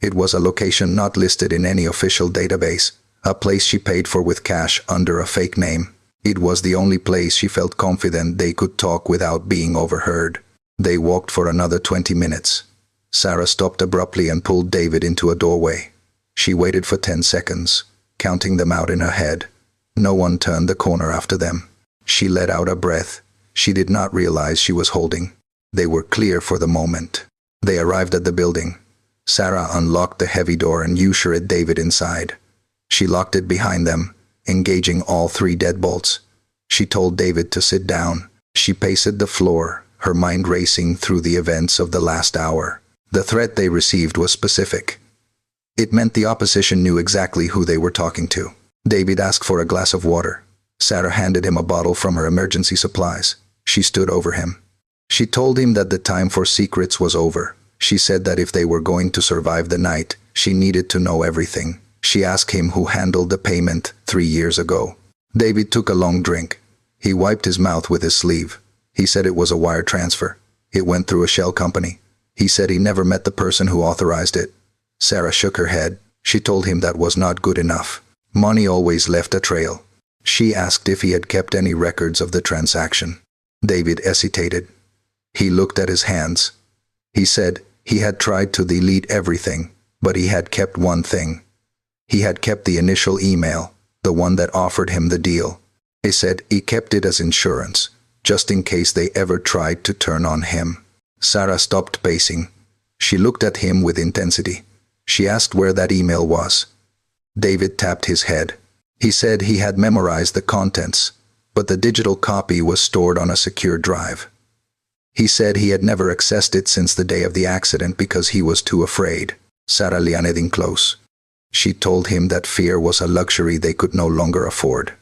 It was a location not listed in any official database, a place she paid for with cash under a fake name. It was the only place she felt confident they could talk without being overheard. They walked for another 20 minutes. Sarah stopped abruptly and pulled David into a doorway. She waited for 10 seconds, counting them out in her head. No one turned the corner after them. She let out a breath she did not realize she was holding. They were clear for the moment. They arrived at the building. Sarah unlocked the heavy door and ushered David inside. She locked it behind them, engaging all 3 deadbolts. She told David to sit down. She paced the floor, her mind racing through the events of the last hour. The threat they received was specific. It meant the opposition knew exactly who they were talking to. David asked for a glass of water. Sarah handed him a bottle from her emergency supplies. She stood over him. She told him that the time for secrets was over. She said that if they were going to survive the night, she needed to know everything. She asked him who handled the payment 3 years ago. David took a long drink. He wiped his mouth with his sleeve. He said it was a wire transfer. It went through a shell company. He said he never met the person who authorized it. Sarah shook her head. She told him that was not good enough. Money always left a trail. She asked if he had kept any records of the transaction. David hesitated. He looked at his hands. He said he had tried to delete everything, but he had kept one thing. He had kept the initial email, the one that offered him the deal. He said he kept it as insurance, just in case they ever tried to turn on him. Sarah stopped pacing. She looked at him with intensity. She asked where that email was. David tapped his head. He said he had memorized the contents, but the digital copy was stored on a secure drive. He said he had never accessed it since the day of the accident because he was too afraid. Sarah leaned in close. She told him that fear was a luxury they could no longer afford.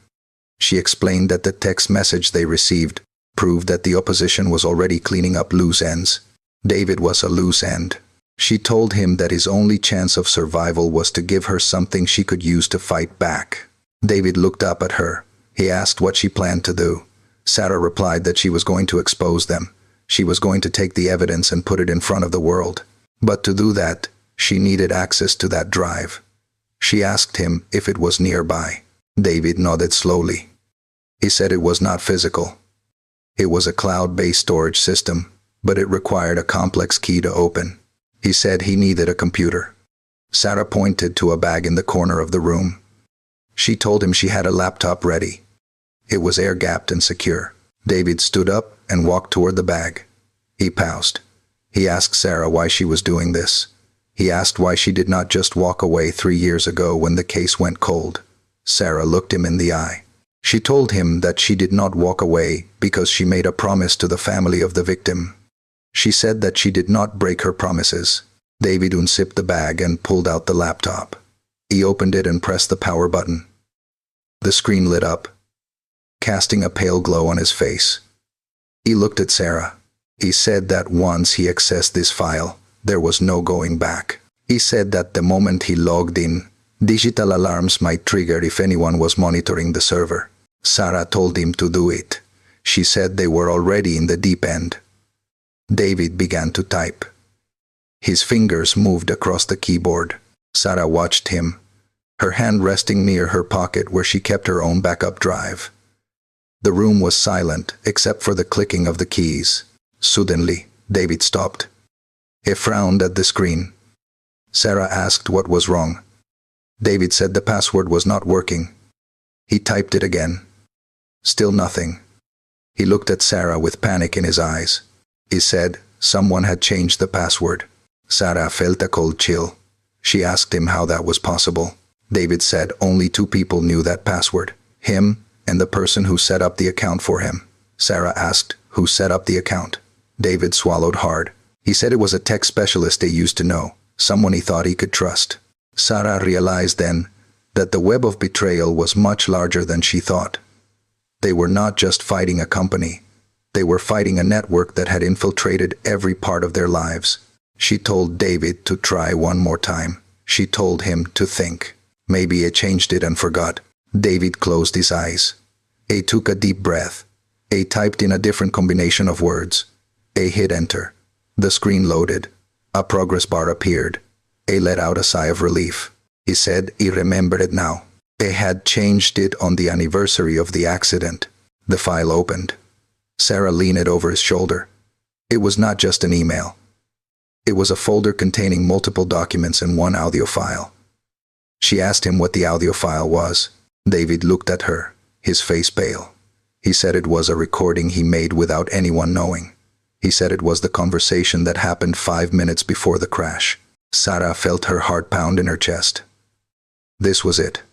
She explained that the text message they received proved that the opposition was already cleaning up loose ends. David was a loose end. She told him that his only chance of survival was to give her something she could use to fight back. David looked up at her. He asked what she planned to do. Sarah replied that she was going to expose them. She was going to take the evidence and put it in front of the world. But to do that, she needed access to that drive. She asked him if it was nearby. David nodded slowly. He said it was not physical. It was a cloud-based storage system, but it required a complex key to open. He said he needed a computer. Sarah pointed to a bag in the corner of the room. She told him she had a laptop ready. It was air-gapped and secure. David stood up and walked toward the bag. He paused. He asked Sarah why she was doing this. He asked why she did not just walk away 3 years ago when the case went cold. Sarah looked him in the eye. She told him that she did not walk away because she made a promise to the family of the victim. She said that she did not break her promises. David unzipped the bag and pulled out the laptop. He opened it and pressed the power button. The screen lit up, casting a pale glow on his face. He looked at Sarah. He said that once he accessed this file, there was no going back. He said that the moment he logged in, digital alarms might trigger if anyone was monitoring the server. Sarah told him to do it. She said they were already in the deep end. David began to type. His fingers moved across the keyboard. Sarah watched him, her hand resting near her pocket where she kept her own backup drive. The room was silent except for the clicking of the keys. Suddenly, David stopped. He frowned at the screen. Sarah asked what was wrong. David said the password was not working. He typed it again. Still nothing. He looked at Sarah with panic in his eyes. He said someone had changed the password. Sarah felt a cold chill. She asked him how that was possible. David said only 2 people knew that password, him and the person who set up the account for him. Sarah asked who set up the account. David swallowed hard. He said it was a tech specialist they used to know, someone he thought he could trust. Sarah realized then that the web of betrayal was much larger than she thought. They were not just fighting a company. They were fighting a network that had infiltrated every part of their lives. She told David to try one more time. She told him to think. Maybe he changed it and forgot. David closed his eyes. He took a deep breath. He typed in a different combination of words. He hit enter. The screen loaded. A progress bar appeared. He let out a sigh of relief. He said he remembered it now. He had changed it on the anniversary of the accident. The file opened. Sarah leaned over his shoulder. It was not just an email. It was a folder containing multiple documents and one audio file. She asked him what the audio file was. David looked at her, his face pale. He said it was a recording he made without anyone knowing. He said it was the conversation that happened 5 minutes before the crash. Sarah felt her heart pound in her chest. This was it.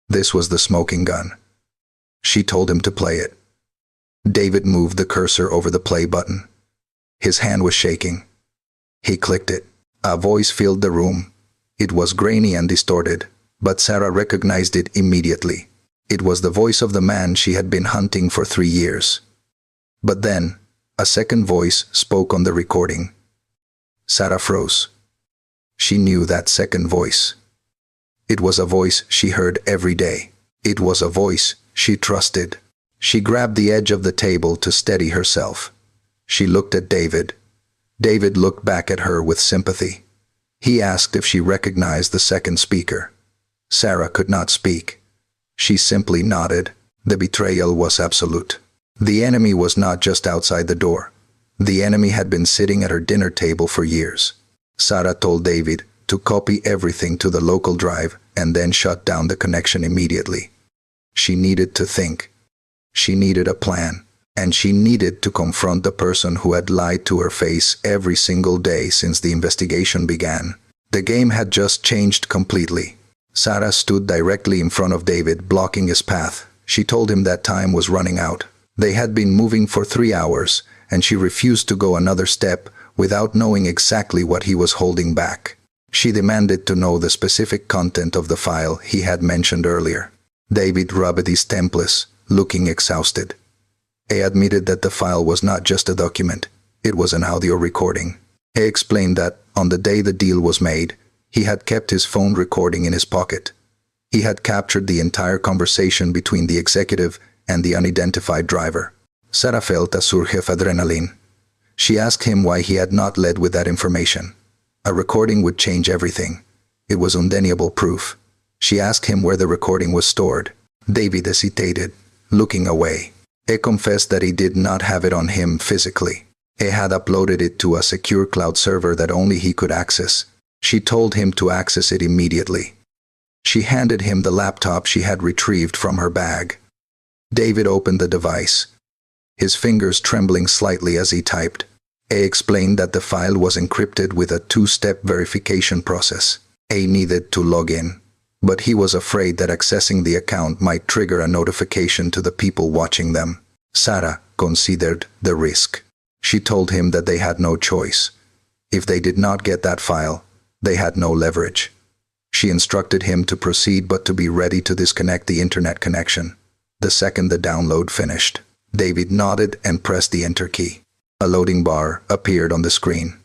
This was the smoking gun. She told him to play it. David moved the cursor over the play button. His hand was shaking. He clicked it. A voice filled the room. It was grainy and distorted, but Sarah recognized it immediately. It was the voice of the man she had been hunting for 3 years. But then, a second voice spoke on the recording. Sarah froze. She knew that second voice. It was a voice she heard every day. It was a voice she trusted. She grabbed the edge of the table to steady herself. She looked at David. David looked back at her with sympathy. He asked if she recognized the second speaker. Sarah could not speak. She simply nodded. The betrayal was absolute. The enemy was not just outside the door. The enemy had been sitting at her dinner table for years. Sarah told David to copy everything to the local drive and then shut down the connection immediately. She needed to think. She needed a plan. And she needed to confront the person who had lied to her face every single day since the investigation began. The game had just changed completely. Sarah stood directly in front of David, blocking his path. She told him that time was running out. They had been moving for 3 hours, and she refused to go another step without knowing exactly what he was holding back. She demanded to know the specific content of the file he had mentioned earlier. David rubbed his temples, looking exhausted. He admitted that the file was not just a document, it was an audio recording. He explained that, on the day the deal was made, he had kept his phone recording in his pocket. He had captured the entire conversation between the executive and the unidentified driver. Sarah felt a surge of adrenaline. She asked him why he had not led with that information. A recording would change everything. It was undeniable proof. She asked him where the recording was stored. David hesitated, looking away. He confessed that he did not have it on him physically. He had uploaded it to a secure cloud server that only he could access. She told him to access it immediately. She handed him the laptop she had retrieved from her bag. David opened the device, his fingers trembling slightly as he typed. A explained that the file was encrypted with a two-step verification process. A needed to log in, but he was afraid that accessing the account might trigger a notification to the people watching them. Sarah considered the risk. She told him that they had no choice. If they did not get that file, they had no leverage. She instructed him to proceed but to be ready to disconnect the internet connection the second the download finished. David nodded and pressed the enter key. A loading bar appeared on the screen.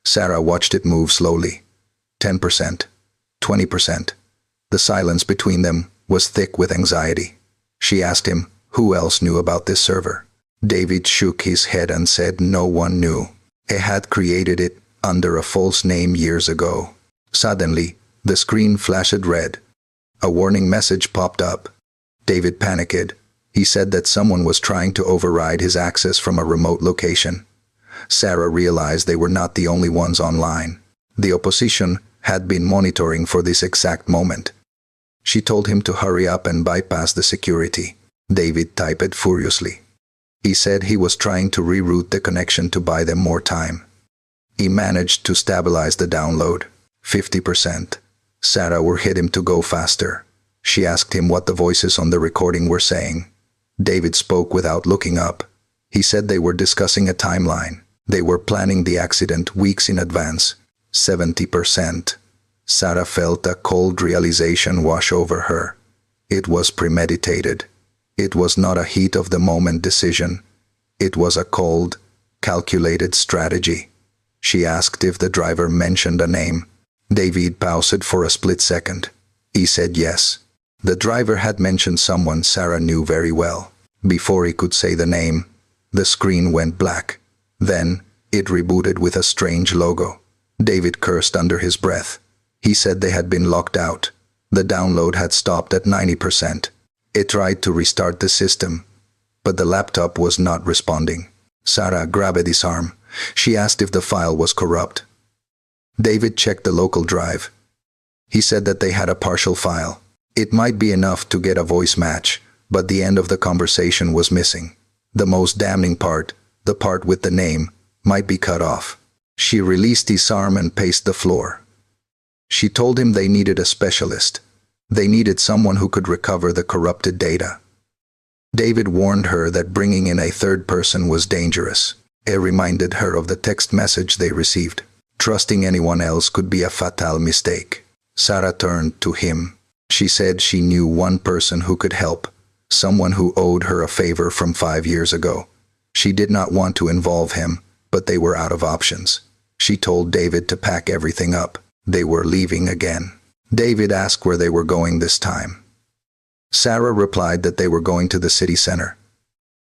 Sarah watched it move slowly. 10%, 20%. The silence between them was thick with anxiety. She asked him who else knew about this server. David shook his head and said no one knew. He had created it under a false name years ago. Suddenly, the screen flashed red. A warning message popped up. David panicked. He said that someone was trying to override his access from a remote location. Sarah realized they were not the only ones online. The opposition had been monitoring for this exact moment. She told him to hurry up and bypass the security. David typed furiously. He said he was trying to reroute the connection to buy them more time. He managed to stabilize the download. 50%. Sarah urged him to go faster. She asked him what the voices on the recording were saying. David spoke without looking up. He said they were discussing a timeline. They were planning the accident weeks in advance. 70%. Sarah felt a cold realization wash over her. It was premeditated. It was not a heat-of-the-moment decision. It was a cold, calculated strategy. She asked if the driver mentioned a name. David paused for a split second. He said yes. The driver had mentioned someone Sarah knew very well. Before he could say the name, the screen went black. Then, it rebooted with a strange logo. David cursed under his breath. He said they had been locked out. The download had stopped at 90%. It tried to restart the system, but the laptop was not responding. Sarah grabbed his arm. She asked if the file was corrupt. David checked the local drive. He said that they had a partial file. It might be enough to get a voice match, but the end of the conversation was missing. The most damning part, the part with the name, might be cut off. She released his arm and paced the floor. She told him they needed a specialist. They needed someone who could recover the corrupted data. David warned her that bringing in a third person was dangerous. It reminded her of the text message they received. Trusting anyone else could be a fatal mistake. Sarah turned to him. She said she knew one person who could help, someone who owed her a favor from 5 years ago. She did not want to involve him, but they were out of options. She told David to pack everything up. They were leaving again. David asked where they were going this time. Sarah replied that they were going to the city center.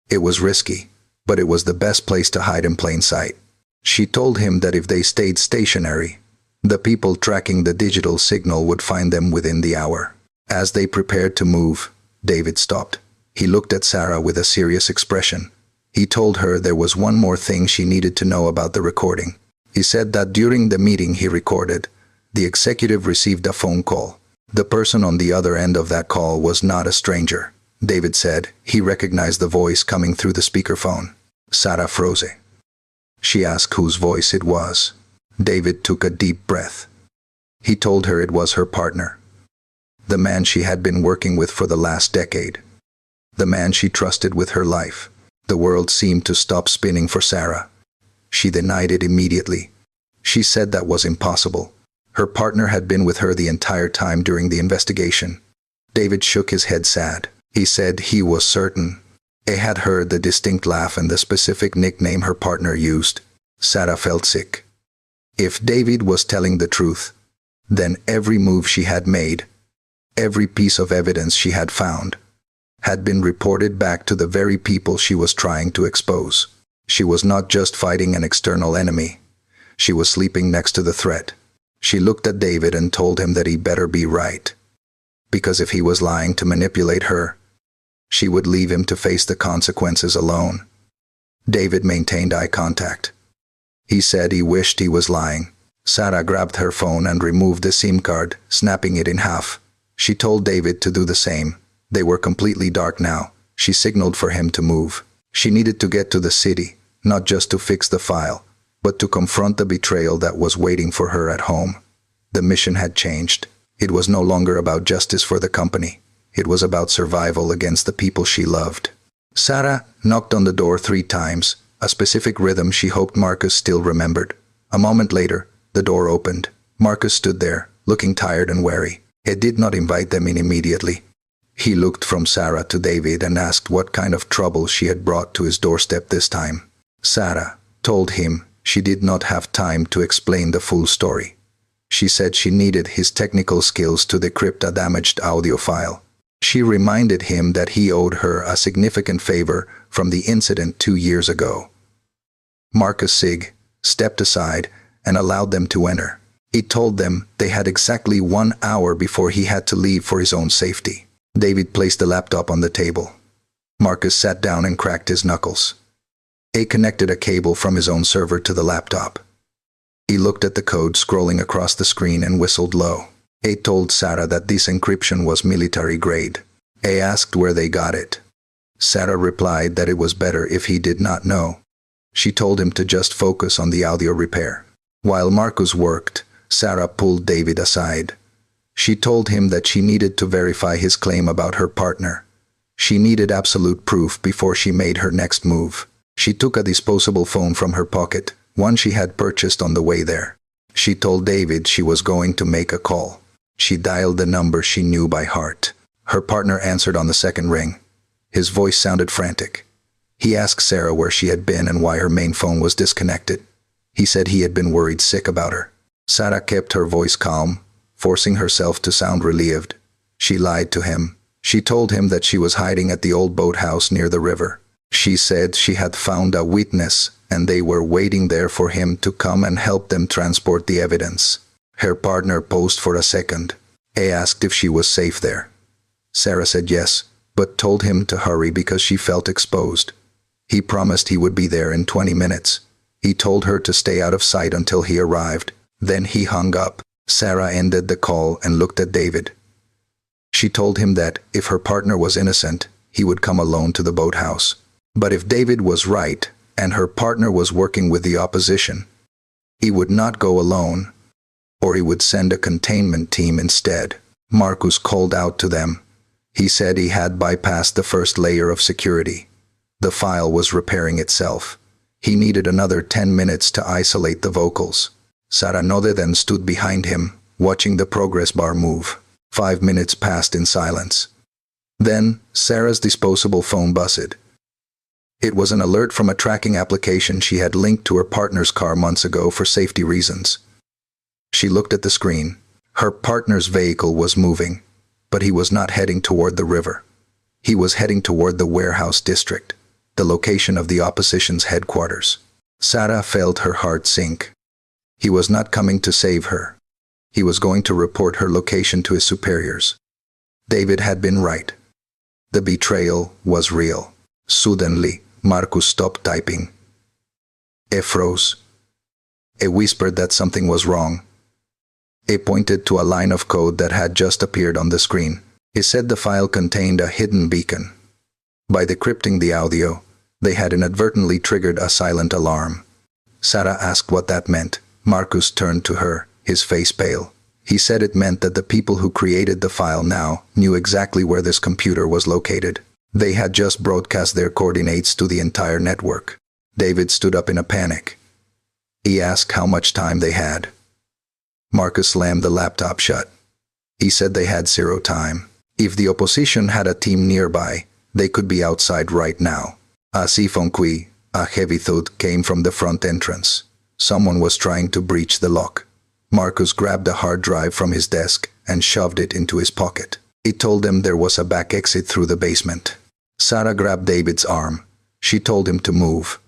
It was risky, but it was the best place to hide in plain sight. She told him that if they stayed stationary, the people tracking the digital signal would find them within the hour. As they prepared to move, David stopped. He looked at Sarah with a serious expression. He told her there was one more thing she needed to know about the recording. He said that during the meeting he recorded, the executive received a phone call. The person on the other end of that call was not a stranger. David said he recognized the voice coming through the speakerphone. Sarah froze. She asked whose voice it was. David took a deep breath. He told her it was her partner. The man she had been working with for the last decade. The man she trusted with her life. The world seemed to stop spinning for Sarah. She denied it immediately. She said that was impossible. Her partner had been with her the entire time during the investigation. David shook his head sad. He said he was certain. He had heard the distinct laugh and the specific nickname her partner used. Sarah felt sick. If David was telling the truth, then every move she had made, every piece of evidence she had found, had been reported back to the very people she was trying to expose. She was not just fighting an external enemy. She was sleeping next to the threat. She looked at David and told him that he better be right. Because if he was lying to manipulate her, she would leave him to face the consequences alone. David maintained eye contact. He said he wished he was lying. Sarah grabbed her phone and removed the SIM card, snapping it in half. She told David to do the same. They were completely dark now. She signaled for him to move. She needed to get to the city, not just to fix the file, but to confront the betrayal that was waiting for her at home. The mission had changed. It was no longer about justice for the company. It was about survival against the people she loved. Sarah knocked on the door 3 times, a specific rhythm she hoped Marcus still remembered. A moment later, the door opened. Marcus stood there, looking tired and wary. He did not invite them in immediately. He looked from Sarah to David and asked what kind of trouble she had brought to his doorstep this time. Sarah told him she did not have time to explain the full story. She said she needed his technical skills to decrypt a damaged audio file. She reminded him that he owed her a significant favor from the incident 2 years ago. Marcus Sig stepped aside and allowed them to enter. He told them they had exactly 1 hour before he had to leave for his own safety. David placed the laptop on the table. Marcus sat down and cracked his knuckles. He connected a cable from his own server to the laptop. He looked at the code scrolling across the screen and whistled low. He told Sarah that this encryption was military grade. He asked where they got it. Sarah replied that it was better if he did not know. She told him to just focus on the audio repair. While Marcus worked, Sarah pulled David aside. She told him that she needed to verify his claim about her partner. She needed absolute proof before she made her next move. She took a disposable phone from her pocket, one she had purchased on the way there. She told David she was going to make a call. She dialed the number she knew by heart. Her partner answered on the second ring. His voice sounded frantic. He asked Sarah where she had been and why her main phone was disconnected. He said he had been worried sick about her. Sarah kept her voice calm, forcing herself to sound relieved. She lied to him. She told him that she was hiding at the old boathouse near the river. She said she had found a witness and they were waiting there for him to come and help them transport the evidence. Her partner paused for a second. He asked if she was safe there. Sarah said yes, but told him to hurry because she felt exposed. He promised he would be there in 20 minutes. He told her to stay out of sight until he arrived. Then he hung up. Sarah ended the call and looked at David. She told him that, if her partner was innocent, he would come alone to the boathouse. But if David was right, and her partner was working with the opposition, he would not go alone, or he would send a containment team instead. Marcus called out to them. He said he had bypassed the first layer of security. The file was repairing itself. He needed another 10 minutes to isolate the vocals. Sarah nodded and stood behind him, watching the progress bar move. 5 minutes passed in silence. Then, Sarah's disposable phone buzzed. It was an alert from a tracking application she had linked to her partner's car months ago for safety reasons. She looked at the screen. Her partner's vehicle was moving, but he was not heading toward the river. He was heading toward the warehouse district, the location of the opposition's headquarters. Sarah felt her heart sink. He was not coming to save her. He was going to report her location to his superiors. David had been right. The betrayal was real. Suddenly, Marcus stopped typing. He froze. He whispered that something was wrong. He pointed to a line of code that had just appeared on the screen. He said the file contained a hidden beacon. By decrypting the audio, they had inadvertently triggered a silent alarm. Sarah asked what that meant. Marcus turned to her, his face pale. He said it meant that the people who created the file now knew exactly where this computer was located. They had just broadcast their coordinates to the entire network. David stood up in a panic. He asked how much time they had. Marcus slammed the laptop shut. He said they had 0 time. If the opposition had a team nearby, they could be outside right now. A siphon-qui, a heavy thud came from the front entrance. Someone was trying to breach the lock. Marcus grabbed a hard drive from his desk and shoved it into his pocket. He told them there was a back exit through the basement. Sarah grabbed David's arm. She told him to move.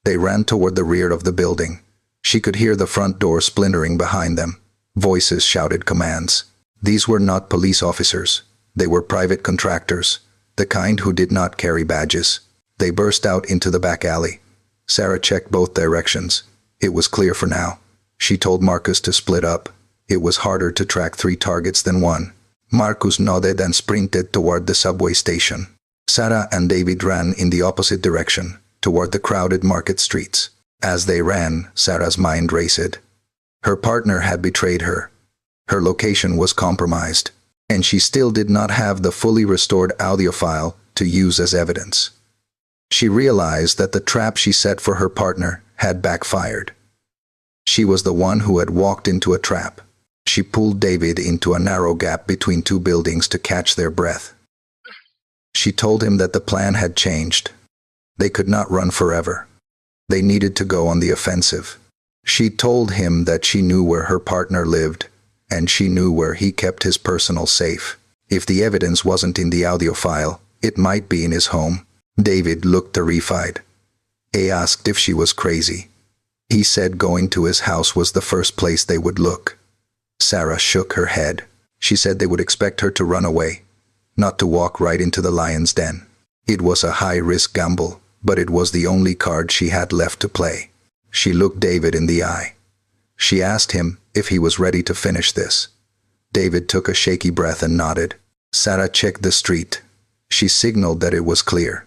They ran toward the rear of the building. She could hear the front door splintering behind them. Voices shouted commands. These were not police officers. They were private contractors, the kind who did not carry badges. They burst out into the back alley. Sarah checked both directions. It was clear for now. She told Marcus to split up. It was harder to track 3 targets than one. Marcus nodded and sprinted toward the subway station. Sarah and David ran in the opposite direction, toward the crowded market streets. As they ran, Sarah's mind raced. Her partner had betrayed her. Her location was compromised, and she still did not have the fully restored audio file to use as evidence. She realized that the trap she set for her partner had backfired. She was the one who had walked into a trap. She pulled David into a narrow gap between 2 buildings to catch their breath. She told him that the plan had changed. They could not run forever. They needed to go on the offensive. She told him that she knew where her partner lived, and she knew where he kept his personal safe. If the evidence wasn't in the audio file, it might be in his home. David looked terrified. A asked if she was crazy. He said going to his house was the first place they would look. Sarah shook her head. She said they would expect her to run away, not to walk right into the lion's den. It was a high-risk gamble, but it was the only card she had left to play. She looked David in the eye. She asked him if he was ready to finish this. David took a shaky breath and nodded. Sarah checked the street. She signaled that it was clear.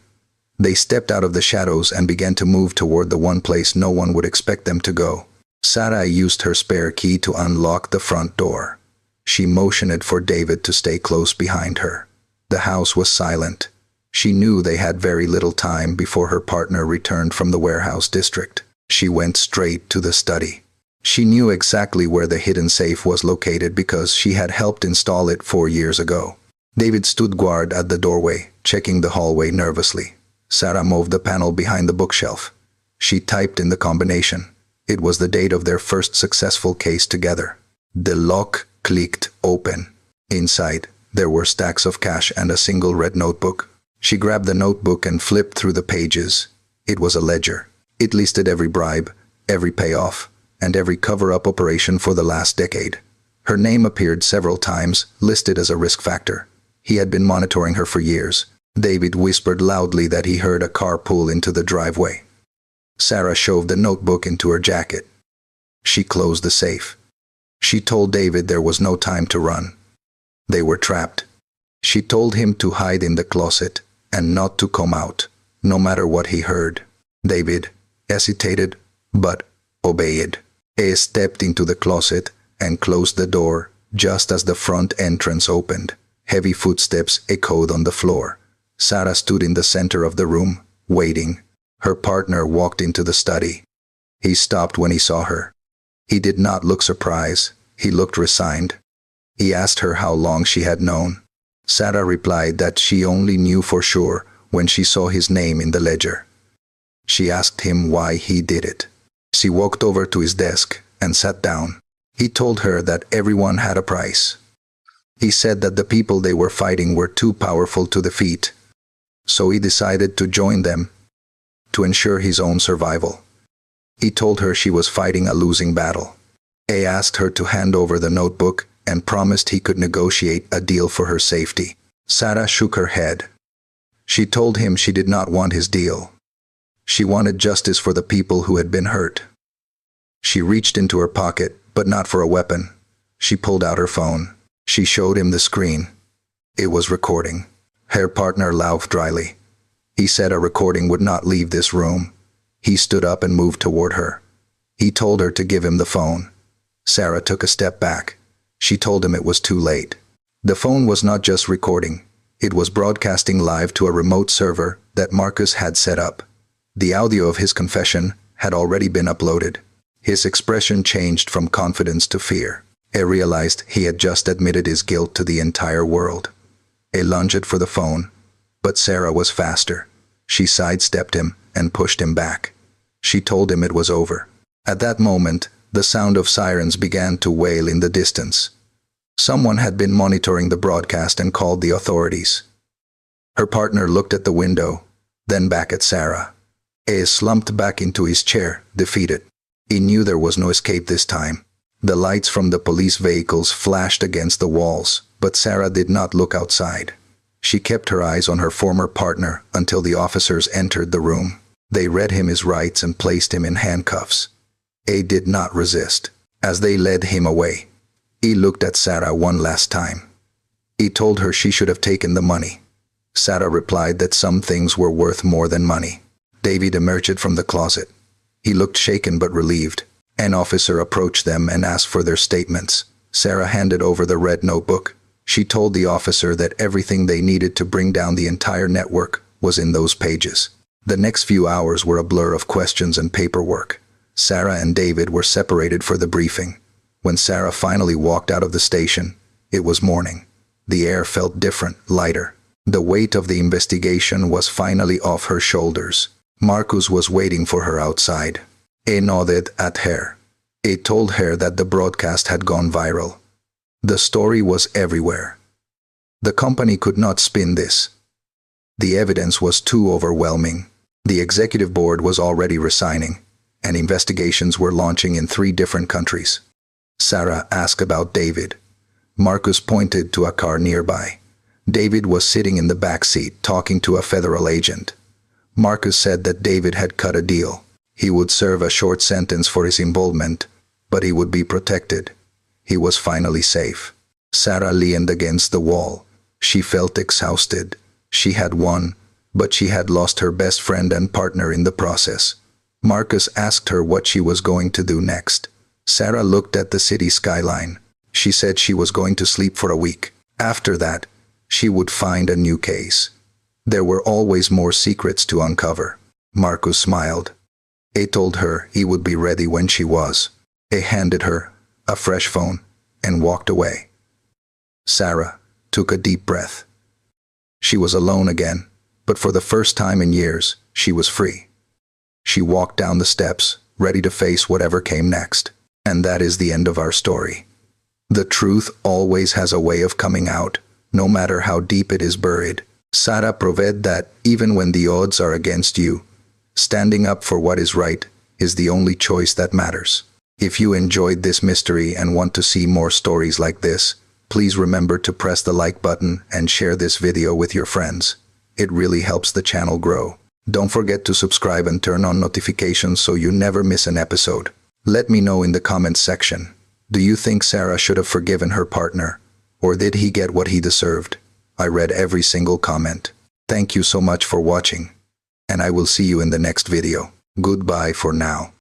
They stepped out of the shadows and began to move toward the one place no one would expect them to go. Sarah used her spare key to unlock the front door. She motioned for David to stay close behind her. The house was silent. She knew they had very little time before her partner returned from the warehouse district. She went straight to the study. She knew exactly where the hidden safe was located because she had helped install it 4 years ago. David stood guard at the doorway, checking the hallway nervously. Sarah moved the panel behind the bookshelf. She typed in the combination. It was the date of their first successful case together. The lock clicked open. Inside, there were stacks of cash and a single red notebook. She grabbed the notebook and flipped through the pages. It was a ledger. It listed every bribe, every payoff, and every cover-up operation for the last decade. Her name appeared several times, listed as a risk factor. He had been monitoring her for years. David whispered loudly that he heard a car pull into the driveway. Sarah shoved the notebook into her jacket. She closed the safe. She told David there was no time to run. They were trapped. She told him to hide in the closet and not to come out, no matter what he heard. David hesitated, but obeyed. He stepped into the closet and closed the door just as the front entrance opened. Heavy footsteps echoed on the floor. Sarah stood in the center of the room, waiting. Her partner walked into the study. He stopped when he saw her. He did not look surprised. He looked resigned. He asked her how long she had known. Sarah replied that she only knew for sure when she saw his name in the ledger. She asked him why he did it. She walked over to his desk and sat down. He told her that everyone had a price. He said that the people they were fighting were too powerful to defeat. So he decided to join them to ensure his own survival. He told her she was fighting a losing battle. He asked her to hand over the notebook and promised he could negotiate a deal for her safety. Sarah shook her head. She told him she did not want his deal. She wanted justice for the people who had been hurt. She reached into her pocket, but not for a weapon. She pulled out her phone. She showed him the screen. It was recording. Her partner laughed dryly. He said a recording would not leave this room. He stood up and moved toward her. He told her to give him the phone. Sarah took a step back. She told him it was too late. The phone was not just recording. It was broadcasting live to a remote server that Marcus had set up. The audio of his confession had already been uploaded. His expression changed from confidence to fear. He realized he had just admitted his guilt to the entire world. He lunged for the phone, but Sarah was faster. She sidestepped him and pushed him back. She told him it was over. At that moment, the sound of sirens began to wail in the distance. Someone had been monitoring the broadcast and called the authorities. Her partner looked at the window, then back at Sarah. He slumped back into his chair, defeated. He knew there was no escape this time. The lights from the police vehicles flashed against the walls, but Sarah did not look outside. She kept her eyes on her former partner until the officers entered the room. They read him his rights and placed him in handcuffs. He did not resist. As they led him away, he looked at Sarah one last time. He told her she should have taken the money. Sarah replied that some things were worth more than money. David emerged from the closet. He looked shaken but relieved. An officer approached them and asked for their statements. Sarah handed over the red notebook. She told the officer that everything they needed to bring down the entire network was in those pages. The next few hours were a blur of questions and paperwork. Sarah and David were separated for the briefing. When Sarah finally walked out of the station, it was morning. The air felt different, lighter. The weight of the investigation was finally off her shoulders. Marcus was waiting for her outside. He nodded at her. He told her that the broadcast had gone viral. The story was everywhere. The company could not spin this. The evidence was too overwhelming. The executive board was already resigning, and investigations were launching in 3 different countries. Sarah asked about David. Marcus pointed to a car nearby. David was sitting in the back seat talking to a federal agent. Marcus said that David had cut a deal. He would serve a short sentence for his involvement, but he would be protected. He was finally safe. Sarah leaned against the wall. She felt exhausted. She had won, but she had lost her best friend and partner in the process. Marcus asked her what she was going to do next. Sarah looked at the city skyline. She said she was going to sleep for a week. After that, she would find a new case. There were always more secrets to uncover. Marcus smiled. He told her he would be ready when she was. He handed her a fresh phone and walked away. Sarah took a deep breath. She was alone again, but for the first time in years, she was free. She walked down the steps, ready to face whatever came next. And that is the end of our story. The truth always has a way of coming out, no matter how deep it is buried. Sarah proved that, even when the odds are against you, standing up for what is right is the only choice that matters. If you enjoyed this mystery and want to see more stories like this, please remember to press the like button and share this video with your friends. It really helps the channel grow. Don't forget to subscribe and turn on notifications so you never miss an episode. Let me know in the comments section. Do you think Sarah should have forgiven her partner? Or did he get what he deserved? I read every single comment. Thank you so much for watching. And I will see you in the next video. Goodbye for now.